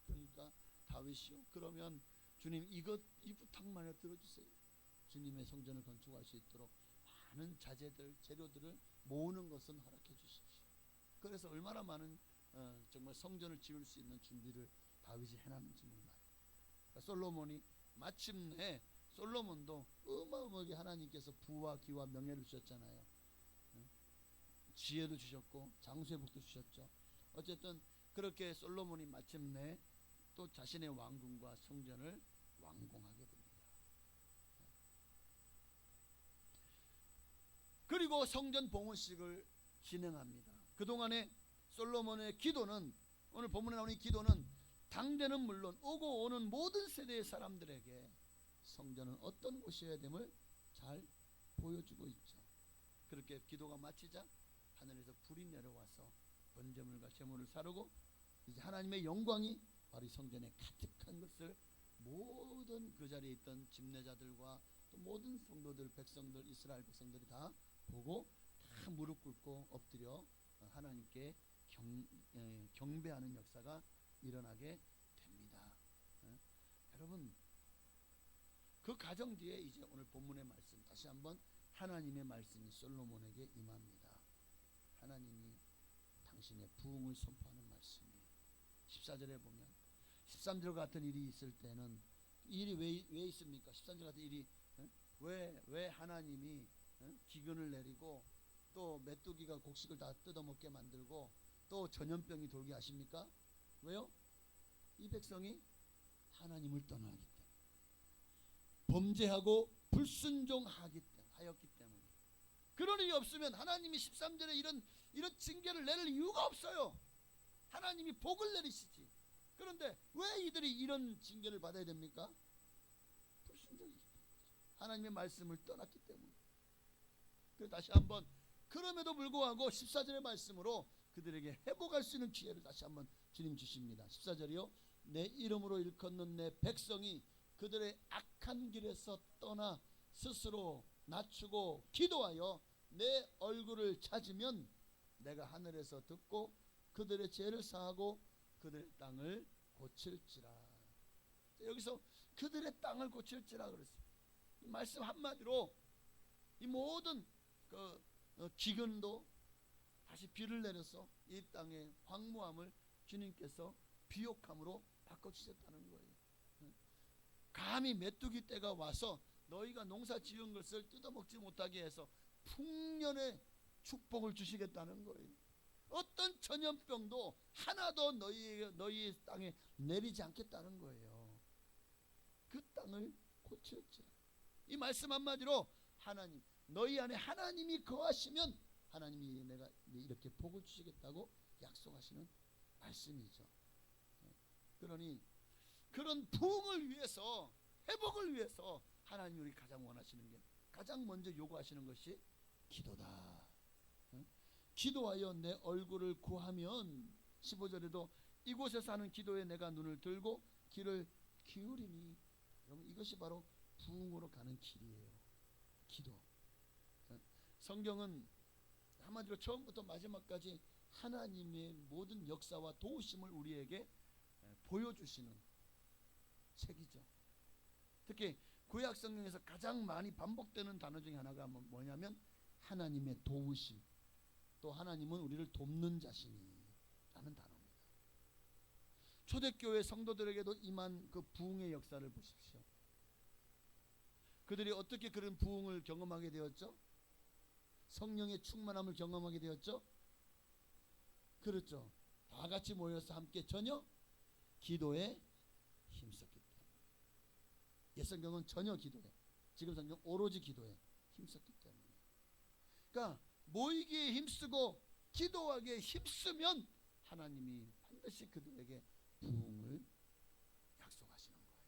그러니까 다윗이요, 그러면 주님 이 부탁만을 들어주세요. 주님의 성전을 건축할 수 있도록 많은 자재들, 재료들을 모으는 것은 허락해 주십시오. 그래서 얼마나 많은 정말 성전을 지을 수 있는 준비를 다윗이 해놨는지 몰라요. 그러니까 솔로몬이 마침내 솔로몬도 어마어마하게 하나님께서 부와 기와 명예를 주셨잖아요. 지혜도 주셨고 장수의 복도 주셨죠. 어쨌든 그렇게 솔로몬이 마침내 또 자신의 왕궁과 성전을 완공하게 됩니다. 그리고 성전 봉헌식을 진행합니다. 그동안에 솔로몬의 기도는, 오늘 본문에 나오는 이 기도는 당대는 물론 오고 오는 모든 세대의 사람들에게 성전은 어떤 곳이어야 됨을 잘 보여주고 있죠. 그렇게 기도가 마치자 하늘에서 불이 내려와서 번제물과 제물을 사르고 이제 하나님의 영광이 바로 이 성전에 가득한 것을 모든 그 자리에 있던 집례자들과 또 모든 성도들, 백성들, 이스라엘 백성들이 다 보고 다 무릎 꿇고 엎드려 하나님께 경배하는 역사가 일어나게 됩니다. 여러분, 그 가정 뒤에 이제 오늘 본문의 말씀, 다시 한번 하나님의 말씀이 솔로몬에게 임합니다. 하나님이 당신의 부흥을 선포하는 말씀이에요. 14절에 보면 13절 같은 일이 있을 때는, 이 일이 왜 있습니까? 13절 같은 일이 왜 하나님이 기근을 내리고 또 메뚜기가 곡식을 다 뜯어먹게 만들고 또 전염병이 돌게 하십니까? 왜요? 이 백성이 하나님을 떠나기 때문에, 범죄하고 불순종하였기 때문에. 그런 일이 없으면 하나님이 13절에 이런 징계를 내릴 이유가 없어요. 하나님이 복을 내리시지. 그런데 왜 이들이 이런 징계를 받아야 됩니까? 불순종이기 때문에, 하나님의 말씀을 떠났기 때문에. 그래서 다시 한번, 그럼에도 불구하고 14절의 말씀으로 그들에게 회복할 수 있는 기회를 다시 한번 주님 주십니다. 14절이요, 내 이름으로 일컫는 내 백성이 그들의 악한 길에서 떠나 스스로 낮추고 기도하여 내 얼굴을 찾으면 내가 하늘에서 듣고 그들의 죄를 사하고 그들의 땅을 고칠지라. 여기서 그들의 땅을 고칠지라 그랬어요. 이 말씀 한마디로 이 모든 기근도 다시 비를 내려서 이 땅의 황무함을 주님께서 비옥함으로 바꿔주셨다는 거예요. 감히 메뚜기 때가 와서 너희가 농사 지은 것을 뜯어먹지 못하게 해서 풍년의 축복을 주시겠다는 거예요. 어떤 전염병도 하나도 너희 땅에 내리지 않겠다는 거예요. 그 땅을 고칠지라. 이 말씀 한마디로 하나님, 너희 안에 하나님이 거하시면 하나님이 내가 이렇게 복을 주시겠다고 약속하시는 말씀이죠. 그러니 그런 부흥을 위해서, 회복을 위해서 하나님이 우리 가장 원하시는 게, 가장 먼저 요구하시는 것이 기도다. 기도하여 내 얼굴을 구하면, 15절에도 이곳에서 하는 기도에 내가 눈을 들고 귀를 기울이니. 여러분, 이것이 바로 부흥으로 가는 길이에요. 기도. 성경은 한마디로 처음부터 마지막까지 하나님의 모든 역사와 도우심을 우리에게 보여주시는 책이죠. 특히 구약 성경에서 가장 많이 반복되는 단어 중에 하나가 뭐냐면 하나님의 도우심, 또 하나님은 우리를 돕는 자신이라는 단어입니다. 초대교회 성도들에게도 임한 그 부흥의 역사를 보십시오. 그들이 어떻게 그런 부흥을 경험하게 되었죠? 성령의 충만함을 경험하게 되었죠? 그렇죠. 다 같이 모여서 함께 전혀 기도에 힘썼기 때문에. 옛 성경은 전혀 기도에, 지금 성경 오로지 기도에 힘썼기 때문에. 그러니까 모이기에 힘쓰고 기도하기에 힘쓰면 하나님이 반드시 그들에게 부흥을 약속하시는 거예요.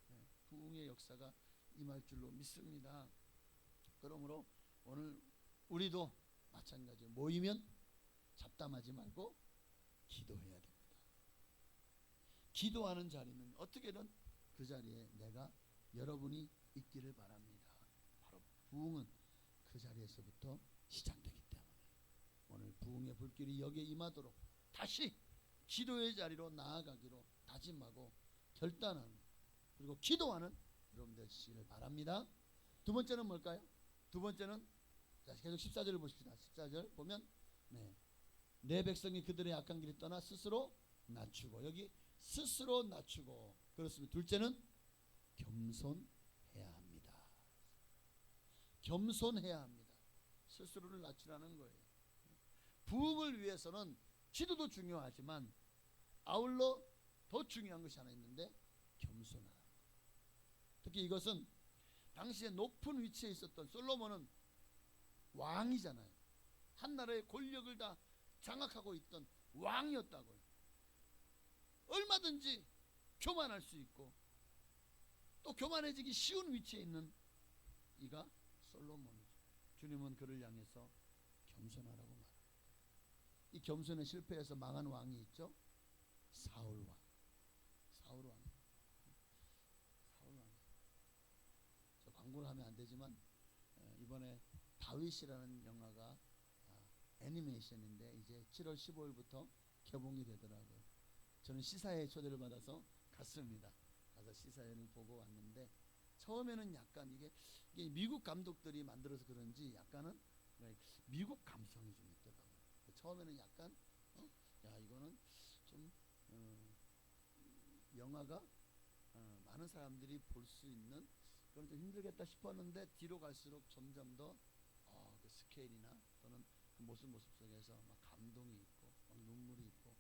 네, 부흥의 역사가 임할 줄로 믿습니다. 그러므로 오늘 우리도 마찬가지로 모이면 잡담하지 말고 기도해야 됩니다. 기도하는 자리는 어떻게든 그 자리에 내가 여러분이 있기를 바랍니다. 바로 부흥은 그 자리에서부터 시작되기 때문에 오늘 부흥의 불길이 여기에 임하도록 다시 기도의 자리로 나아가기로 다짐하고 결단하는, 그리고 기도하는 여러분들 되시기를 바랍니다. 두 번째는 뭘까요? 두 번째는 자, 계속 14절을 보십시다. 14절 보면 내 백성이 그들의 악한 길을 떠나 스스로 낮추고, 여기 스스로 낮추고, 그렇습니다. 둘째는 겸손해야 합니다. 겸손해야 합니다. 스스로를 낮추라는 거예요. 부흥을 위해서는 기도도 중요하지만 아울러 더 중요한 것이 하나 있는데 겸손하라. 특히 이것은 당시에 높은 위치에 있었던 솔로몬은 왕이잖아요. 한 나라의 권력을 다 장악하고 있던 왕이었다고요. 얼마든지 교만할 수 있고 또 교만해지기 쉬운 위치에 있는 이가 솔로몬이죠. 주님은 그를 향해서 겸손하라고 말합니다. 이 겸손에 실패해서 망한 왕이 있죠. 사울 왕. 저 광고를 하면 안 되지만 이번에 다윗이라는 영화가 애니메이션인데 이제 7월 15일부터 개봉이 되더라고요. 저는 시사회 초대를 받아서 갔습니다. 가서 시사회를 보고 왔는데 처음에는 약간 이게 미국 감독들이 만들어서 그런지 약간은 미국 감성이 좀 있더라고요. 처음에는 약간 야 이거는 좀 영화가 많은 사람들이 볼 수 있는 그런 좀 힘들겠다 싶었는데 뒤로 갈수록 점점 더 그 스케일이나 또는 그 모습 속에서 막 감동이 있고 막 눈물이 있고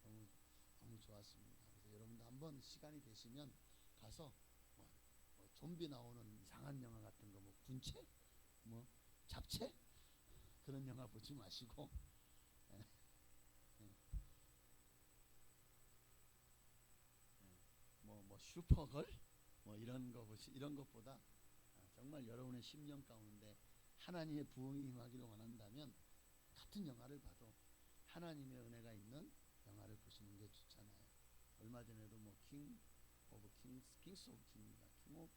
너무 좋았습니다. 그래서 여러분도 한번 시간이 되시면 가서 뭐 좀비 나오는 이상한 영화 같은 거, 뭐 군체, 뭐 잡채 그런 영화 보지 마시고 뭐 슈퍼걸 뭐 이런 것보다 정말 여러분의 심령 가운데 하나님의 부흥이 임하기를 원한다면 같은 영화를 봐도 하나님의 은혜가 있는 영화를 보시는 게 좋잖아요. 얼마 전에도 뭐 킹스 오브 킹스 뭐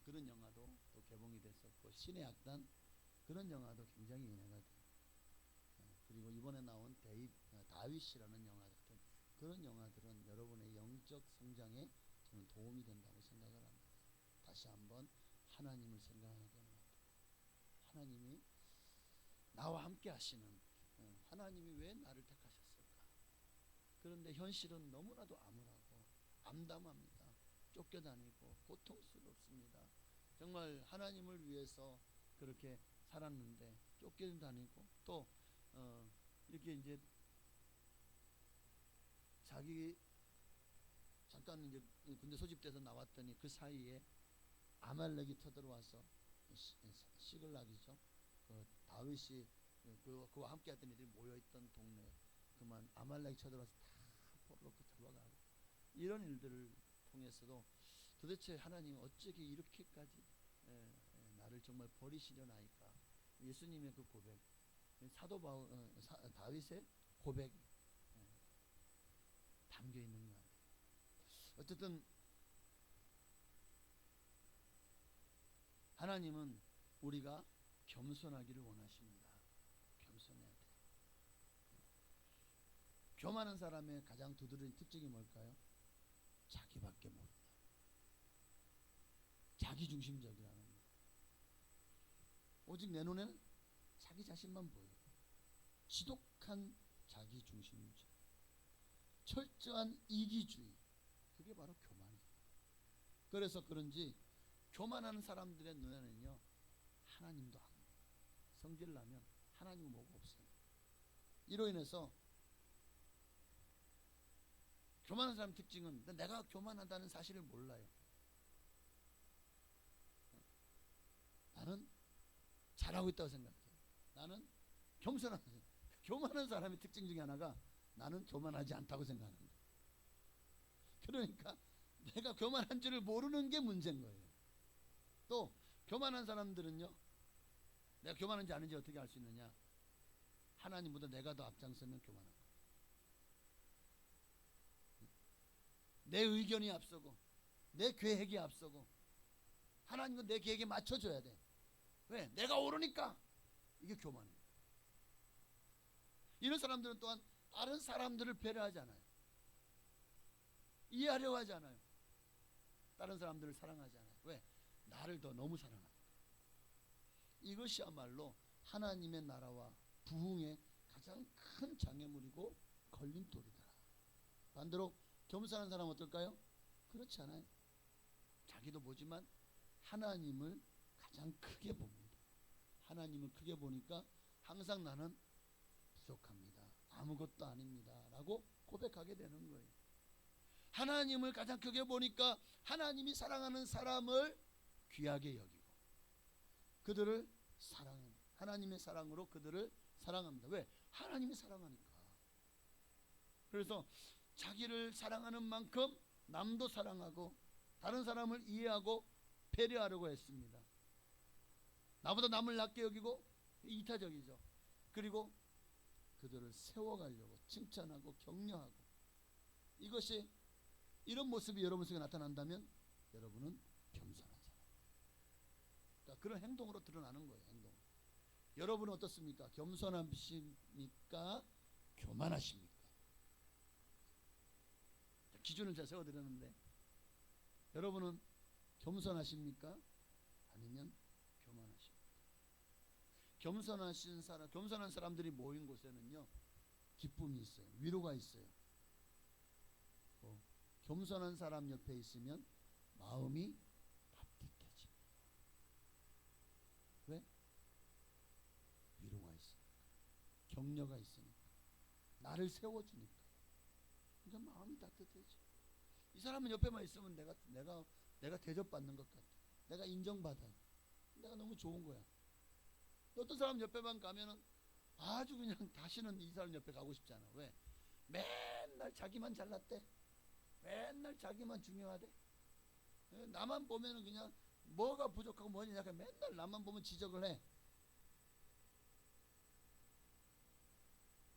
그런 영화도 또 개봉이 됐었고, 신의 악단 그런 영화도 굉장히 은혜가 돼요. 그리고 이번에 나온 다윗이라는 영화 같은 그런 영화들은 여러분의 영적 성장에 저는 도움이 된다고 생각을 합니다. 다시 한번 하나님을 생각하게 됩니다. 하나님이 나와 함께 하시는, 하나님이 왜 나를 택하셨을까? 그런데 현실은 너무나도 암울하고 암담합니다. 쫓겨다니고 고통스럽습니다. 정말 하나님을 위해서 그렇게 살았는데 쫓겨다니고 또 이렇게 이제 자기 잠깐 이제 군대 소집돼서 나왔더니 그 사이에 아말렉이 쳐들어와서 시글락이죠. 그 다윗이 그와 함께 했던 이들이 모여있던 동네 그만 아말렉이 쳐들어와서 다 포로로 잡아가고, 이런 일들을 통해서도 도대체 하나님 어떻게 이렇게까지 나를 정말 버리시려나이까. 예수님의 그 고백, 다윗의 고백이 담겨 있는 것 같아요. 어쨌든 하나님은 우리가 겸손하기를 원하십니다. 겸손해야 돼요. 교만한 사람의 가장 두드러진 특징이 뭘까요? 자기밖에 나밖에 모른다. 자기중심적이라는 거. 오직 내 눈에는 자기 자신만 보여요. 지독한 자기중심주의, 철저한 이기주의, 그게 바로 교만이에요. 그래서 그런지 교만하는 사람들의 눈에는요 하나님도 안 보여요. 성질을 나면 하나님은 뭐가 없어요. 이로 인해서 교만한 사람 특징은 내가 교만하다는 사실을 몰라요. 나는 잘하고 있다고 생각해요. 나는 겸손한, 교만한 사람의 특징 중에 하나가 나는 교만하지 않다고 생각하는 거예요. 그러니까 내가 교만한 줄을 모르는 게 문제인 거예요. 또 교만한 사람들은요, 내가 교만한지 아닌지 어떻게 알 수 있느냐? 하나님보다 내가 더 앞장서면 교만한 거예요. 내 의견이 앞서고 내 계획이 앞서고 하나님은 내 계획에 맞춰줘야 돼. 왜? 내가 오르니까. 이게 교만이에요. 이런 사람들은 또한 다른 사람들을 배려하지 않아요. 이해하려고 하지 않아요. 다른 사람들을 사랑하지 않아요. 왜? 나를 더 너무 사랑하니까. 이것이야말로 하나님의 나라와 부흥의 가장 큰 장애물이고 걸림돌이다. 반대로 겸손한 사람은 어떨까요? 그렇지 않아요. 자기도 보지만 하나님을 가장 크게 봅니다. 하나님을 크게 보니까 항상 나는 부족합니다. 아무것도 아닙니다. 라고 고백하게 되는 거예요. 하나님을 가장 크게 보니까 하나님이 사랑하는 사람을 귀하게 여기고 그들을 사랑합니다. 하나님의 사랑으로 그들을 사랑합니다. 왜? 하나님이 사랑하니까. 그래서 자기를 사랑하는 만큼 남도 사랑하고 다른 사람을 이해하고 배려하려고 했습니다. 나보다 남을 낮게 여기고 이타적이죠. 그리고 그들을 세워가려고 칭찬하고 격려하고, 이것이 이런 모습이 여러분 속에 나타난다면 여러분은 겸손한 사람. 그러니까 그런 행동으로 드러나는 거예요. 행동. 여러분은 어떻습니까? 겸손하십니까? 교만하십니까? 기준을 제가 세워드렸는데 여러분은 겸손하십니까? 아니면 교만하십니까? 겸손한 사람들이 모인 곳에는요 기쁨이 있어요. 위로가 있어요. 겸손한 사람 옆에 있으면 마음이 따뜻해집니다. 왜? 위로가 있으니까, 격려가 있으니까, 나를 세워주니까. 그러니까 마음이 따뜻해져. 이 사람은 옆에만 있으면 내가 대접받는 것 같아. 내가 인정받아요. 내가 너무 좋은 거야. 어떤 사람 옆에만 가면은 아주 그냥 다시는 이 사람 옆에 가고 싶지 않아. 왜? 맨날 자기만 잘났대. 맨날 자기만 중요하대. 나만 보면은 그냥 뭐가 부족하고 뭐냐 약간 맨날 나만 보면 지적을 해.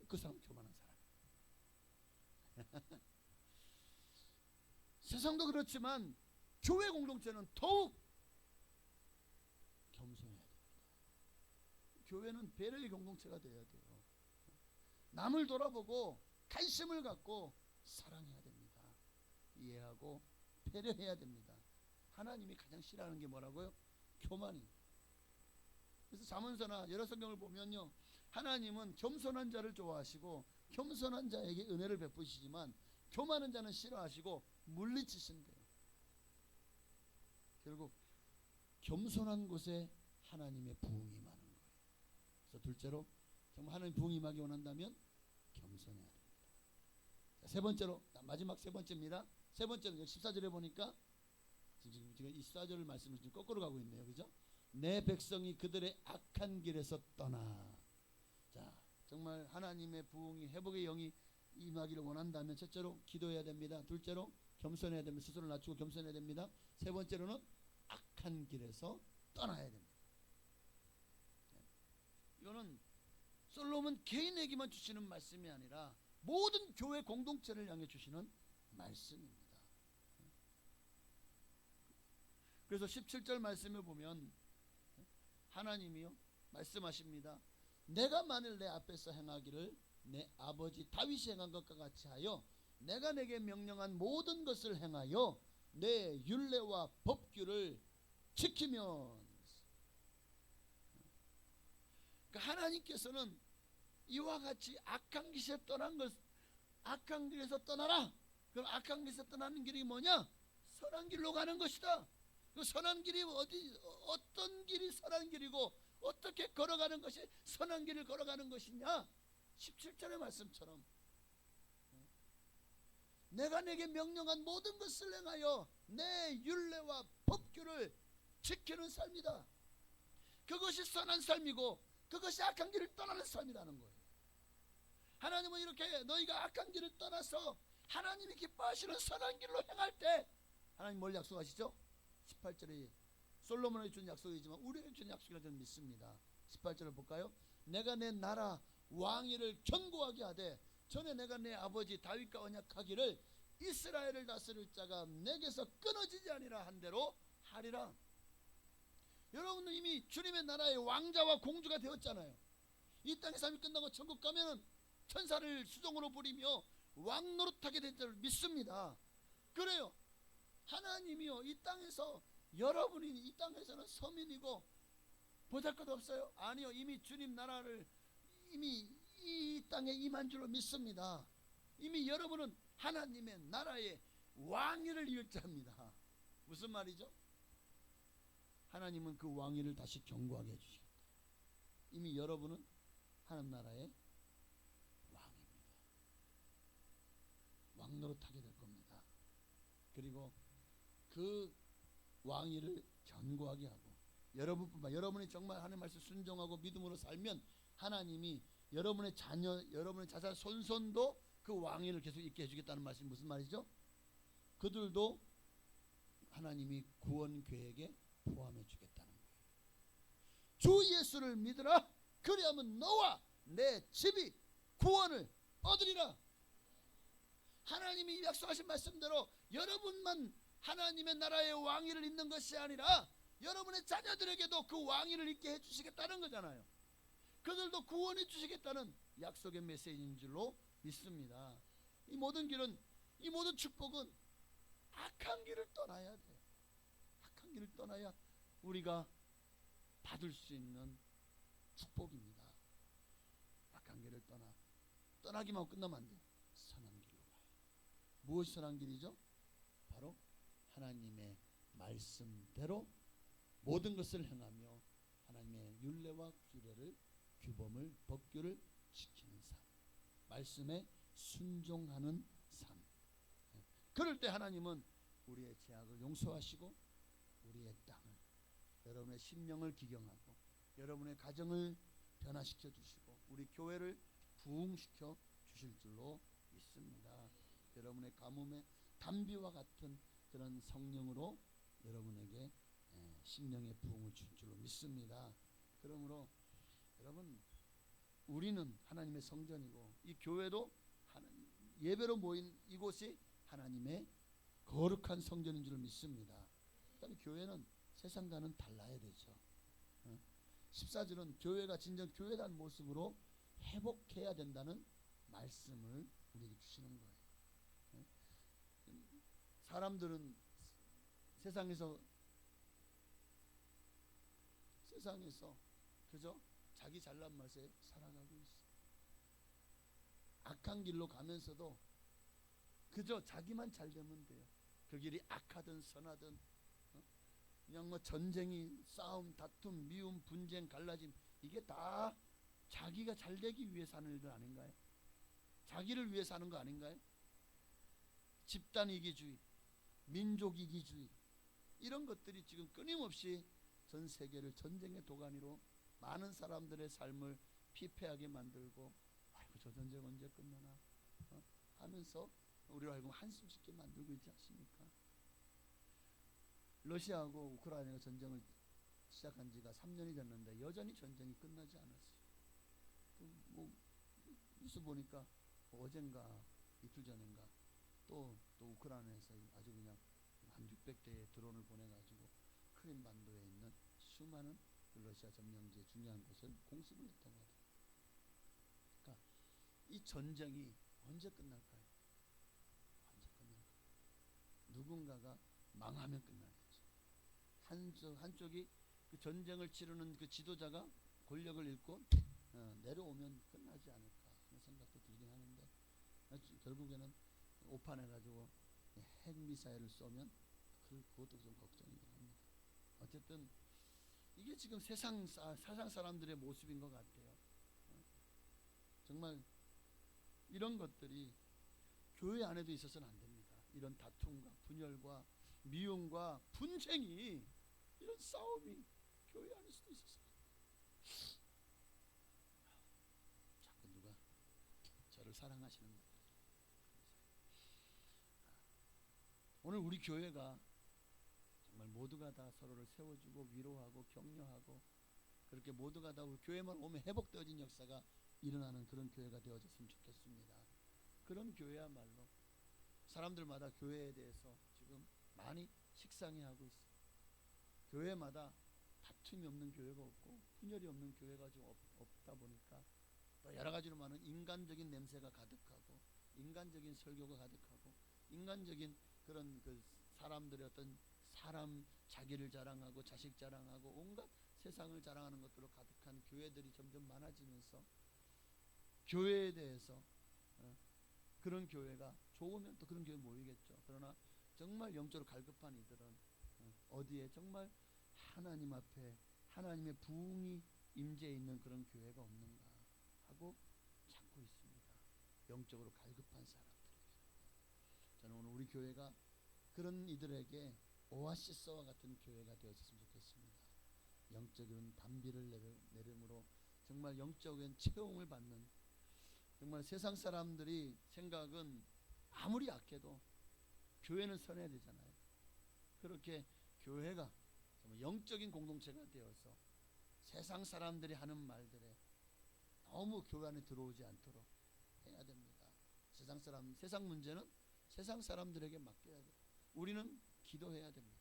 그 사람 교만한 사람. 세상도 그렇지만 교회 공동체는 더욱 겸손해야 됩니다. 교회는 배려의 공동체가 되어야 돼요. 남을 돌아보고 관심을 갖고 사랑해야 됩니다. 이해하고 배려해야 됩니다. 하나님이 가장 싫어하는 게 뭐라고요? 교만이. 그래서 잠언서나 여러 성경을 보면요, 하나님은 겸손한 자를 좋아하시고 겸손한 자에게 은혜를 베푸시지만 교만한 자는 싫어하시고 물리치신대요. 결국 겸손한 곳에 하나님의 부흥이 많은 거예요. 그래서 둘째로 정말 하나님 부흥이 임하기 원한다면 겸손해야 됩니다. 자, 세 번째로, 마지막 세 번째입니다. 세 번째는 14절에 보니까 지금 이 14절 말씀을 지금 거꾸로 가고 있네요. 그죠? 내 백성이 그들의 악한 길에서 떠나. 자, 정말 하나님의 부흥이, 회복의 영이 임하기를 원한다면 첫째로 기도해야 됩니다. 둘째로 겸손해야 됩니다. 스스로 낮추고 겸손해야 됩니다. 세 번째로는 악한 길에서 떠나야 됩니다. 이거는 솔로몬 개인에게만 주시는 말씀이 아니라 모든 교회 공동체를 향해 주시는 말씀입니다. 그래서 17절 말씀을 보면 하나님이요 말씀하십니다. 내가 만일 내 앞에서 행하기를 내 아버지 다윗이 행한 것과 같이 하여 내가 내게 명령한 모든 것을 행하여 내 율례와 법규를 지키면. 그러니까 하나님께서는 이와 같이 악한 길에서 떠난 것, 악한 길에서 떠나라. 그럼 악한 길에서 떠나는 길이 뭐냐? 선한 길로 가는 것이다. 그 선한 길이 어떤 길이 선한 길이고 어떻게 걸어가는 것이 선한 길을 걸어가는 것이냐? 17절의 말씀처럼 내가 내게 명령한 모든 것을 행하여 내 율례와 법규를 지키는 삶이다. 그것이 선한 삶이고 그것이 악한 길을 떠나는 삶이라는 거예요. 하나님은 이렇게 너희가 악한 길을 떠나서 하나님이 기뻐하시는 선한 길로 행할 때 하나님 뭘 약속하시죠? 18절에 솔로몬에게 준 약속이지만 우리에게 준 약속이라 저는 믿습니다. 18절을 볼까요? 내가 내 나라 왕위를 견고하게 하되 전에 내가 내 아버지 다윗과 언약하기를 이스라엘을 다스릴 자가 내게서 끊어지지 아니라 한 대로 하리라. 여러분은 이미 주님의 나라의 왕자와 공주가 되었잖아요. 이 땅의 삶이 끝나고 천국 가면은 천사를 수종으로 부리며 왕 노릇하게 될 줄 믿습니다. 그래요. 하나님이요 이 땅에서 여러분이 이 땅에서는 서민이고 보잘것 없어요? 아니요. 이미 주님 나라를 이미 이 땅에 임한 줄로 믿습니다. 이미 여러분은 하나님의 나라의 왕위를 이을 자입니다. 무슨 말이죠? 하나님은 그 왕위를 다시 견고하게 해주시겠다. 이미 여러분은 하나님 나라의 왕입니다. 왕노릇하게 될 겁니다. 그리고 그 왕위를 견고하게 하고 여러분이 정말 하나님 말씀 순종하고 믿음으로 살면 하나님이 여러분의 자녀, 여러분의 자손 손손도 그 왕위를 계속 있게 해주겠다는 말씀이 무슨 말이죠? 그들도 하나님이 구원 계획에 포함해 주겠다는 거예요. 주 예수를 믿으라. 그리하면 너와 내 집이 구원을 얻으리라. 하나님이 약속하신 말씀대로 여러분만 하나님의 나라의 왕위를 잇는 것이 아니라 여러분의 자녀들에게도 그 왕위를 있게 해주시겠다는 거잖아요. 그들도 구원해 주시겠다는 약속의 메시지인 줄로 믿습니다. 이 모든 길은, 이 모든 축복은 악한 길을 떠나야 돼요. 악한 길을 떠나야 우리가 받을 수 있는 축복입니다. 악한 길을 떠나기만 하고 끝나면 안 돼요. 선한 길로 가요. 무엇이 선한 길이죠? 바로 하나님의 말씀대로 모든 것을 행하며 하나님의 율례와 규례를, 규범을, 법규를 지키는 삶, 말씀에 순종하는 삶. 그럴 때 하나님은 우리의 죄악을 용서하시고 우리의 땅을, 여러분의 심령을 기경하고 여러분의 가정을 변화시켜 주시고 우리 교회를 부흥시켜 주실 줄로 믿습니다. 여러분의 가뭄에 담비와 같은 그런 성령으로 여러분에게 심령의 부흥을 줄 줄로 믿습니다. 그러므로 여러분, 우리는 하나님의 성전이고 이 교회도 예배로 모인 이곳이 하나님의 거룩한 성전인 줄 믿습니다. 그다음에 교회는 세상과는 달라야 되죠. 14절은 교회가 진정 교회다운 모습으로 회복해야 된다는 말씀을 우리에게 주시는 거예요. 사람들은 세상에서 그저 자기 잘난 맛에 살아가고 있어. 악한 길로 가면서도 그저 자기만 잘 되면 돼요. 그 길이 악하든 선하든 그냥 뭐 전쟁이, 싸움, 다툼, 미움, 분쟁, 갈라짐 이게 다 자기가 잘 되기 위해 사는 일들 아닌가요? 자기를 위해 사는 거 아닌가요? 집단 이기주의, 민족 이기주의 이런 것들이 지금 끊임없이 전 세계를 전쟁의 도가니로 많은 사람들의 삶을 피폐하게 만들고 아이고 저 전쟁 언제 끝나나 하면서 우리로 하여금 한숨 짓게 만들고 있지 않습니까? 러시아하고 우크라이나가 전쟁을 시작한 지가 3년이 됐는데 여전히 전쟁이 끝나지 않았어요. 뭐 뉴스 보니까 어젠가 이틀 전인가 또 우크라이나에서 아주 그냥 한 600대의 드론을 보내가지고 크림 반도에 있는 수많은 러시아 점령지의 중요한 곳을 공습을 했다고 하더라고요. 그러니까 이 전쟁이 언제 끝날까요? 언제 끝날까요? 누군가가 망하면 끝나겠죠. 한쪽이 그 전쟁을 치르는 그 지도자가 권력을 잃고 내려오면 끝나지 않을까 하는 생각도 들긴 하는데, 결국에는 오판해가지고 핵미사일을 쏘면 그것도 좀 걱정이긴 합니다. 어쨌든 이게 지금 세상 사람들의 모습인 것 같아요. 정말 이런 것들이 교회 안에도 있어서는 안 됩니다. 이런 다툼과 분열과 미움과 분쟁이, 이런 싸움이 교회 안에서도 있어서 자꾸 누가 저를 사랑하시는 것 같아요. 오늘 우리 교회가 정말 모두가 다 서로를 세워주고 위로하고 격려하고, 그렇게 모두가 다 우리 교회만 오면 회복되어진 역사가 일어나는 그런 교회가 되어졌으면 좋겠습니다. 그런 교회야말로 사람들마다 교회에 대해서 지금 많이 식상해하고 있어요. 교회마다 다툼이 없는 교회가 없고 분열이 없는 교회가 좀 없다 보니까 또 여러 가지로 많은 인간적인 냄새가 가득하고, 인간적인 설교가 가득하고, 인간적인 그런 그 사람들의 어떤 사람 자기를 자랑하고 자식 자랑하고 온갖 세상을 자랑하는 것들로 가득한 교회들이 점점 많아지면서, 교회에 대해서 그런 교회가 좋으면 또 그런 교회 모이겠죠. 그러나 정말 영적으로 갈급한 이들은 어디에 정말 하나님 앞에 하나님의 부흥이 임재해 있는 그런 교회가 없는가 하고 찾고 있습니다. 영적으로 갈급한 사람들에게. 저는 오늘 우리 교회가 그런 이들에게 오아시스와 같은 교회가 되었으면 좋겠습니다. 영적인 단비를 내림으로 정말 영적인 체험을 받는, 정말 세상 사람들이 생각은 아무리 약해도 교회는 선해야 되잖아요. 그렇게 교회가 정말 영적인 공동체가 되어서 세상 사람들이 하는 말들에 너무 교회 안에 들어오지 않도록 해야 됩니다. 세상 문제는 세상 사람들에게 맡겨야 돼요. 우리는 기도해야 됩니다.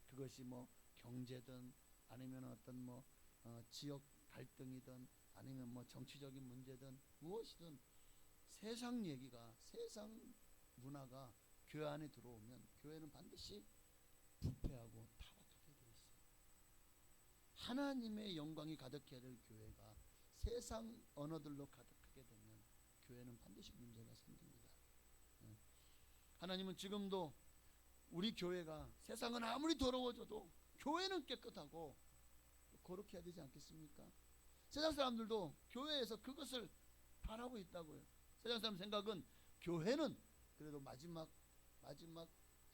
그것이 뭐 경제든 아니면 어떤 지역 갈등이든 아니면 정치적인 문제든 무엇이든 세상 얘기가, 세상 문화가 교회 안에 들어오면 교회는 반드시 부패하고 타락하게 되어 있어요. 하나님의 영광이 가득해야 될 교회가 세상 언어들로 가득하게 되면 교회는 반드시 문제가 생깁니다. 하나님은 지금도 우리 교회가, 세상은 아무리 더러워져도 교회는 깨끗하고 거룩해야 되지 않겠습니까? 세상 사람들도 교회에서 그것을 바라고 있다고요. 세상 사람 생각은 교회는 그래도 마지막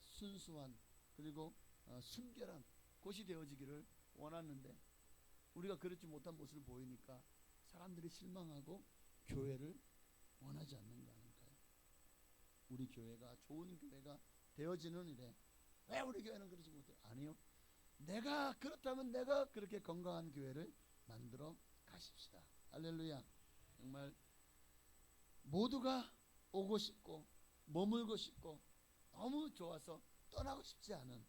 순수한 그리고 순결한 곳이 되어지기를 원하는데, 우리가 그렇지 못한 모습을 보이니까 사람들이 실망하고 교회를 원하지 않는 거 아닐까요? 우리 교회가 좋은 교회가 되어지는 일에 왜 우리 교회는 그러지 못해요? 아니요. 내가 그렇다면 내가 그렇게 건강한 교회를 만들어 가십시다. 할렐루야. 정말 모두가 오고 싶고 머물고 싶고 너무 좋아서 떠나고 싶지 않은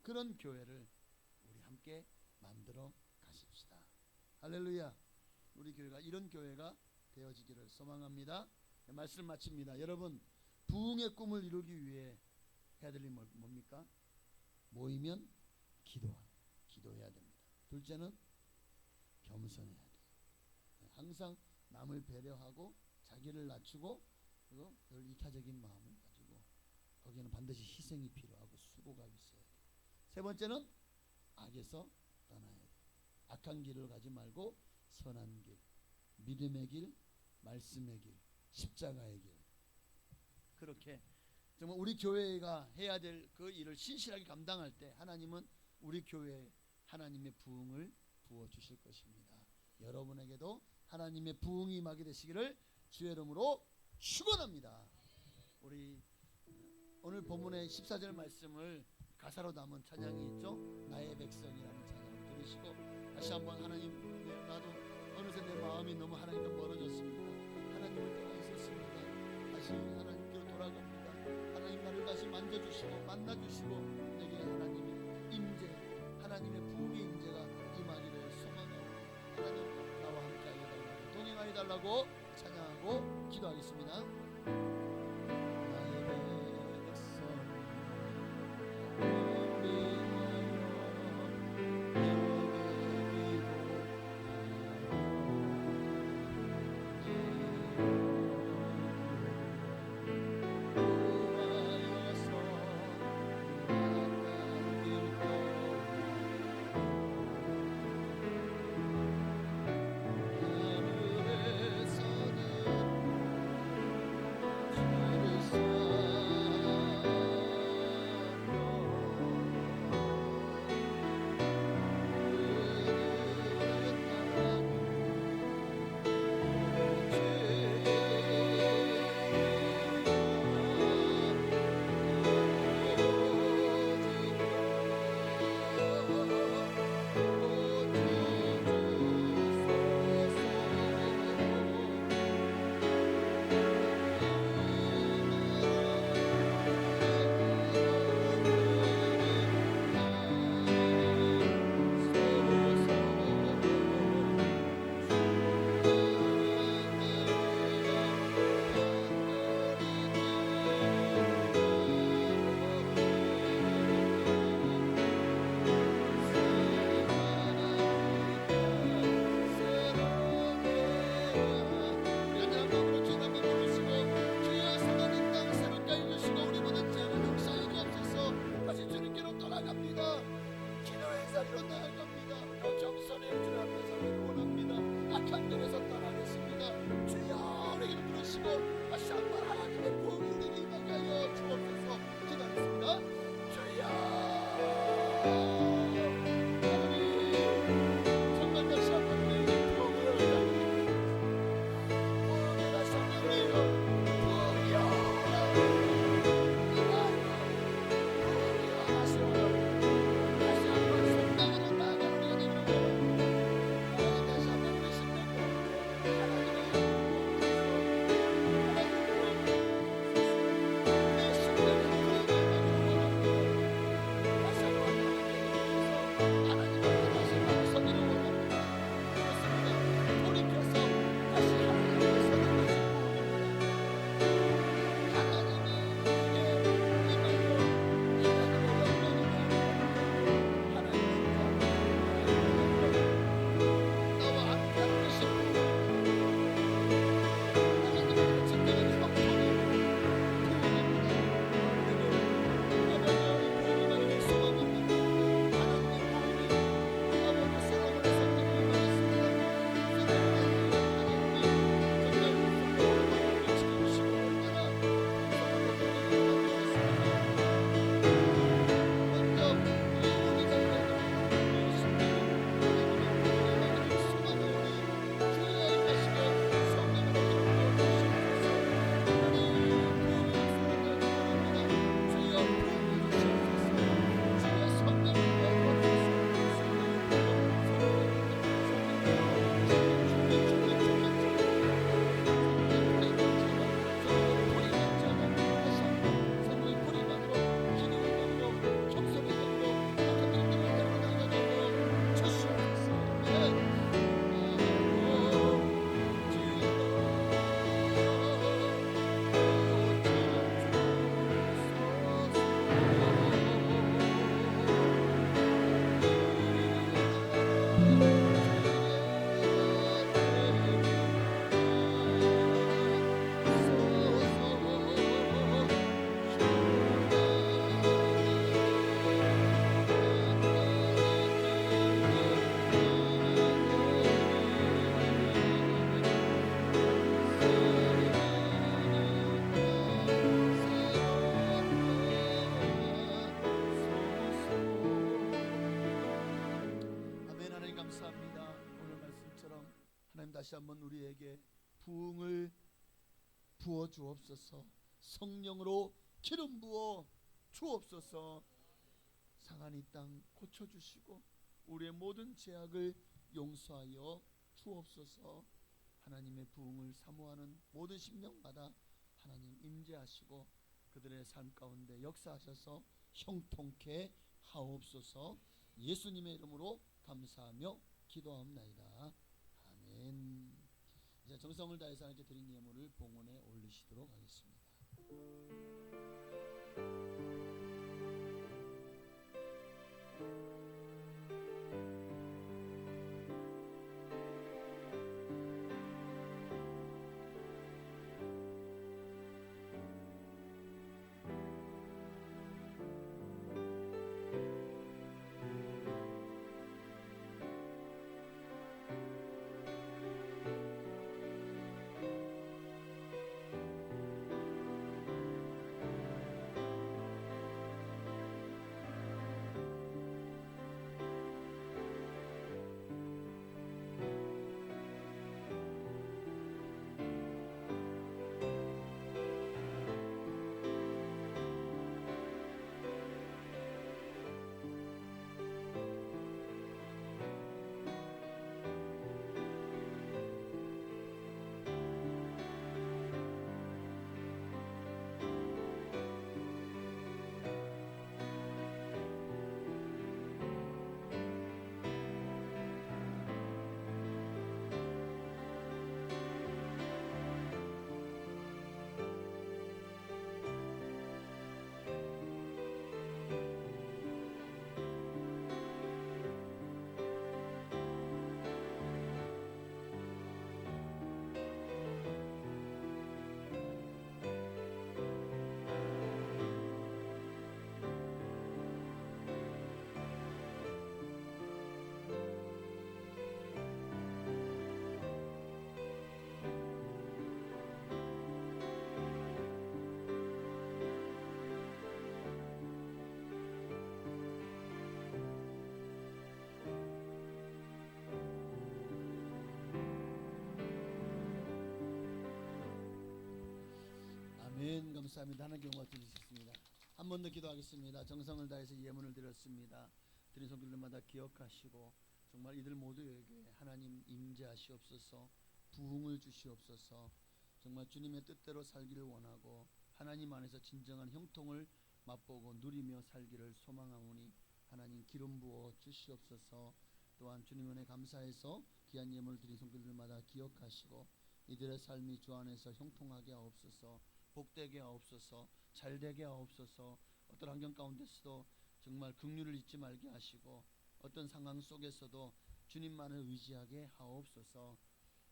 그런 교회를 우리 함께 만들어 가십시다. 할렐루야. 우리 교회가 이런 교회가 되어지기를 소망합니다. 말씀 마칩니다. 여러분, 부흥의 꿈을 이루기 위해 해야 될 일이 뭡니까? 모이면 기도해야 됩니다. 둘째는 겸손해야 돼요. 항상 남을 배려하고 자기를 낮추고, 그리고 늘 이타적인 마음을 가지고, 거기에는 반드시 희생이 필요하고 수고가 있어야 돼요. 세 번째는 악에서 떠나야 돼요. 악한 길을 가지 말고 선한 길, 믿음의 길, 말씀의 길, 십자가의 길, 그렇게 정말 우리 교회가 해야 될 그 일을 신실하게 감당할 때 하나님은 우리 교회에 하나님의 부흥을 부어주실 것입니다. 여러분에게도 하나님의 부흥이 임하게 되시기를 주의 이름으로 축원합니다. 우리 오늘 본문의 14절 말씀을 가사로 담은 찬양이 있죠. 나의 백성이라는 찬양을 들으시고 다시 한번 하나님, 나도 어느새 내 마음이 너무 하나님과 멀어졌습니다. 하나님을 떠나 있었습니다. 다시 하나님께로 돌아갑니다. 하나님 나를 다시 만져주시고 만나주시고 내게 하나님의 임재, 하나님의 부흥의 임재가 임하기를 소망하고 하나님 나와 함께 하여 달라고, 동행하여 달라고 찬양하고 기도하겠습니다. 나의 백성 원합니다. 기도의 자리로 나아갑니다. 더 겸손히 주님 앞에 서기를 원합니다. 악한 길에서 떠나겠습니다. 주여 우리를 부르시고 다시 한번 하나님의 부흥이 우리에게 임하게 하여 주옵소서. 기도하겠습니다. 주여 하나님 정말 다시 한번 우리에게 부흥을 부흥을 다시 한번 우리에게 부흥이여 부흥이여 다시 한번 성당으로 나아가는 우리가 되기를 원합니다. 다시 한번 우리 심령 가운데 하나님의 내 심령의 부흥을 받기를 원합니다. 다시 한번 하나님께 대해서 하나님 앞에 다시 한번 서기를 원합니다. 그렇습니다. 돌이켜서 다시 하나님 앞에 서는 것이 부흥입니다. 하나님이 우리에게 임하여 하나님의 영광을 나와 함께하는 것이 하나님의 진정한 성품이 부흥입니다. 아버지 부흥이 소망입니다. 하나님의 부흥이 아버지 솔로몬의 성품을 임하였습니다. 하나님이 정말 성품을 지켜주시고 얼마나 성품을 임하셨습니다. 먼저 우리 자녀들이 아멘. 하나님 감사합니다. 오늘 말씀처럼 하나님 다시 한번 우리에게 부흥을 부어 주옵소서. 성령으로 기름 부어 주옵소서. 상한 이 땅 고쳐 주시고 우리의 모든 죄악을 용서하여 주옵소서. 하나님의 부흥을 사모하는 모든 심령마다 하나님 임재하시고 그들의 삶 가운데 역사하셔서 형통케 하옵소서. 예수님의 이름으로 감사하며 기도하옵나이다. 아멘. 이제 정성을 다해서 하나님께 드린 예물을 봉헌에 올리시도록 하겠습니다. 감사합니다. 하나님 경과 드리셨습니다. 한 번 더 기도하겠습니다. 정성을 다해서 예문을 드렸습니다. 드린 손길들마다 기억하시고 정말 이들 모두에게 하나님 임재하시옵소서. 부흥을 주시옵소서. 정말 주님의 뜻대로 살기를 원하고 하나님 안에서 진정한 형통을 맛보고 누리며 살기를 소망하오니 하나님 기름 부어 주시옵소서. 또한 주님 은혜 감사해서 귀한 예물을 드린 손길들마다 기억하시고 이들의 삶이 주 안에서 형통하게 하옵소서. 복되게 하옵소서. 잘되게 하옵소서. 어떤 환경 가운데서도 정말 긍휼을 잊지 말게 하시고 어떤 상황 속에서도 주님만을 의지하게 하옵소서.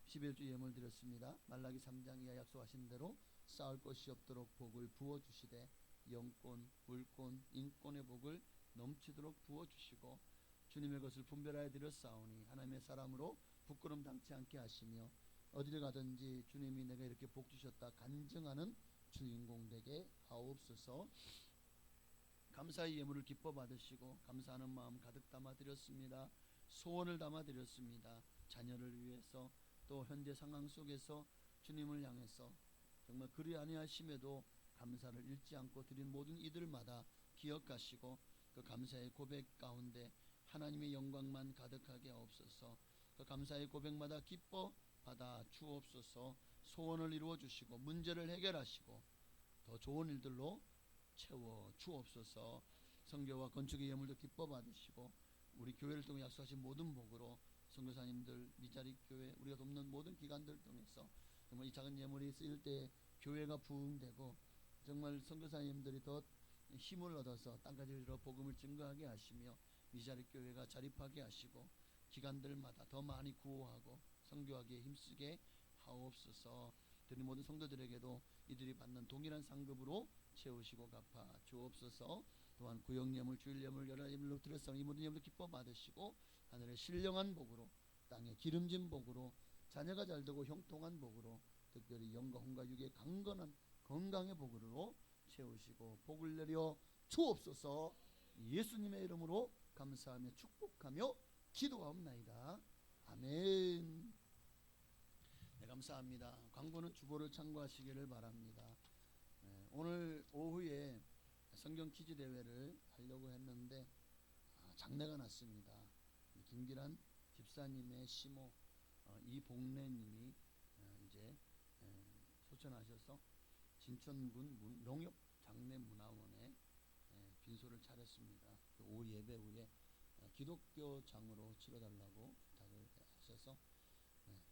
11주 예물 드렸습니다. 말라기 3장 이하 약속하신 대로 쌓을 것이 없도록 복을 부어주시되 영권, 물권, 인권의 복을 넘치도록 부어주시고 주님의 것을 분별하여 드렸사오니 하나님의 사람으로 부끄럼 당치 않게 하시며 어디를 가든지 주님이 내가 이렇게 복 주셨다 간증하는 주인공 되게 하옵소서. 감사의 예물을 기뻐 받으시고 감사하는 마음 가득 담아 드렸습니다. 소원을 담아 드렸습니다. 자녀를 위해서 또 현재 상황 속에서 주님을 향해서 정말 그리 아니하심에도 감사를 잃지 않고 드린 모든 이들마다 기억하시고 그 감사의 고백 가운데 하나님의 영광만 가득하게 하옵소서. 그 감사의 고백마다 기뻐 받아 주옵소서. 소원을 이루어 주시고 문제를 해결하시고 더 좋은 일들로 채워 주옵소서. 선교와 건축의 예물도 기뻐 받으시고 우리 교회를 통해 약속하신 모든 복으로 선교사님들 미자리 교회 우리가 돕는 모든 기관들 통해서 정말 이 작은 예물이 쓰일 때 교회가 부흥되고 정말 선교사님들이 더 힘을 얻어서 땅까지 이르러 복음을 증거하게 하시며 미자리 교회가 자립하게 하시고 기관들마다 더 많이 구호하고 선교하기에 힘쓰게 하옵소서. 드린 모든 성도들에게도 이들이 받는 동일한 상급으로 채우시고 갚아 주옵소서. 또한 구역 예물, 주일 예물, 여러 예물로 드렸사오니 이 모든 예물도 기뻐 받으시고 하늘의 신령한 복으로 땅의 기름진 복으로 자녀가 잘되고 형통한 복으로 특별히 영과 혼과 육의 강건한 건강의 복으로 채우시고 복을 내려 주옵소서. 예수님의 이름으로 감사하며 축복하며 기도하옵나이다. 아멘. 네, 감사합니다. 광고는 주보를 참고하시기를 바랍니다. 오늘 오후에 성경 퀴즈 대회를 하려고 했는데 장례가 났습니다. 김기란 집사님의 시모 이복래님이 이제 소천하셔서 진천군 농협 장례문화원에 빈소를 차렸습니다. 그 오후 예배 후에 기독교장으로 치러달라고 부탁을 하셔서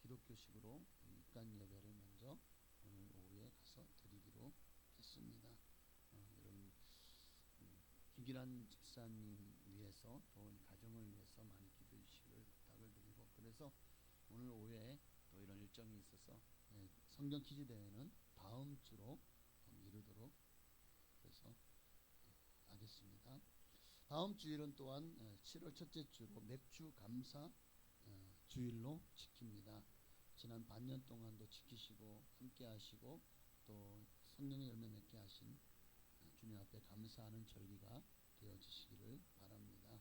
기독교식으로 입간 예배를 먼저 오늘 오후에 가서 드리기로 했습니다. 여러분 김기란 집사님 위해서 또 가정을 위해서 많이 기도해 주시기를 부탁을 드리고 그래서 오늘 오후에 또 이런 일정이 있어서 성경 퀴즈 대회는 다음 주로 미루도록 그래서 하겠습니다. 다음 주일은 또한 7월 첫째 주로 맥주 감사 주일로 지킵니다. 지난 반년 동안도 지키시고 함께 하시고 또 성령의 열매 맺게 하신 주님 앞에 감사하는 절기가 되어지시기를 바랍니다.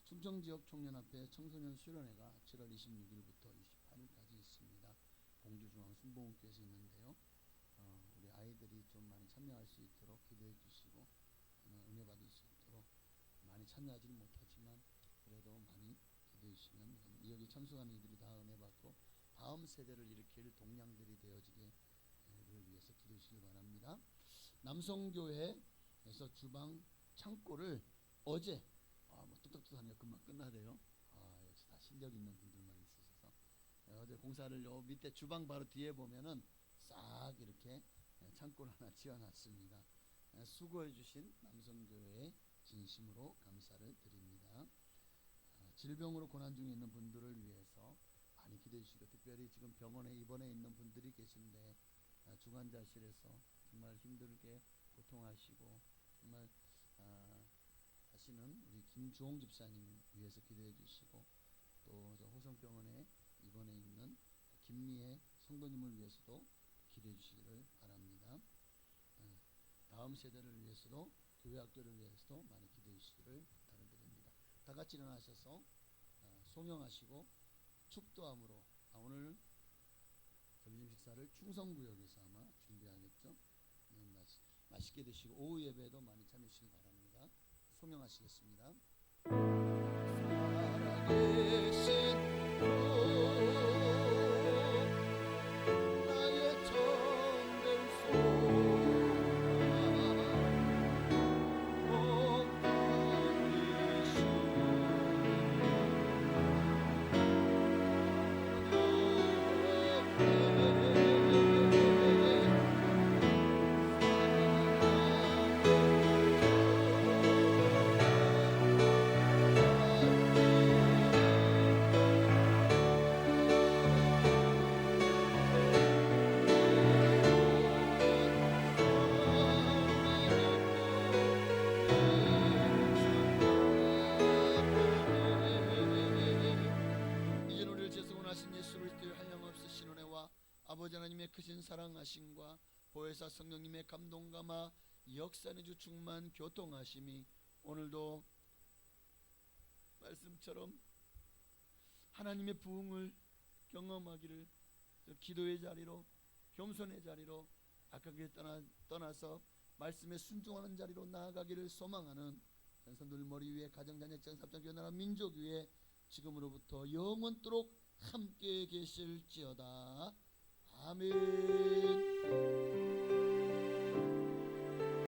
충청지역 청년앞에 청소년 수련회가 7월 26일부터 28일까지 있습니다. 공주중앙 순복음교회에서 있는데요. 우리 아이들이 좀 많이 참여할 수 있도록 기도해 주시고 은혜 받을 수 있도록 많이 참여하지는 못하지만 그래도 많이 기도해 주시면 여기 참석하는 이들이 다 은혜 받고 다음 세대를 일으킬 동량들이 되어지기를 위해서 기도해 주시기 바랍니다. 남성교회에서 주방 창고를 어제 뭐 뚝딱뚝 하니까 금방 끝나대요. 역시 다 실력 있는 분들만 있으셔서 어제 공사를 요 밑에 주방 바로 뒤에 보면은 싹 이렇게 창고를 하나 지어놨습니다. 수고해 주신 남성교회에 진심으로 감사를 드립니다. 질병으로 고난 중에 있는 분들을 위해서 많이 기도해 주시고 특별히 지금 병원에 입원해 있는 분들이 계신데 중환자실에서 정말 힘들게 고통하시고 정말 하시는 우리 김주홍 집사님 위해서 기도해 주시고 또 저 호성병원에 입원해 있는 김미애 성도님을 위해서도 기도해 주시기를 바랍니다. 다음 세대를 위해서도 교회 학교를 위해서도 많이 기도해 주시기를 부탁을 드립니다. 다 같이 일어나셔서 송영하시고 축도함으로 오늘 점심 식사를 충성구역에서 아마 준비하겠죠. 맛있게 드시고 오후 예배도 많이 참여하시기 바랍니다. 소명하시겠습니다. 살아계신 주 나의 정된 이제 우리를 재성원하신 예수 그리스도의 한량없으신 신원회와 아버지 하나님의 크신 사랑하심과 보혜사 성령님의 감동감화 역사의 주 충만 교통하심이 오늘도 말씀처럼 하나님의 부흥을 경험하기를 기도의 자리로 겸손의 자리로 악하게 떠나서 말씀에 순종하는 자리로 나아가기를 소망하는 전선들 머리 위에 가정자녀장 삽장 나라 민족 위에 지금으로부터 영원토록 함께 계실지어다. 아멘.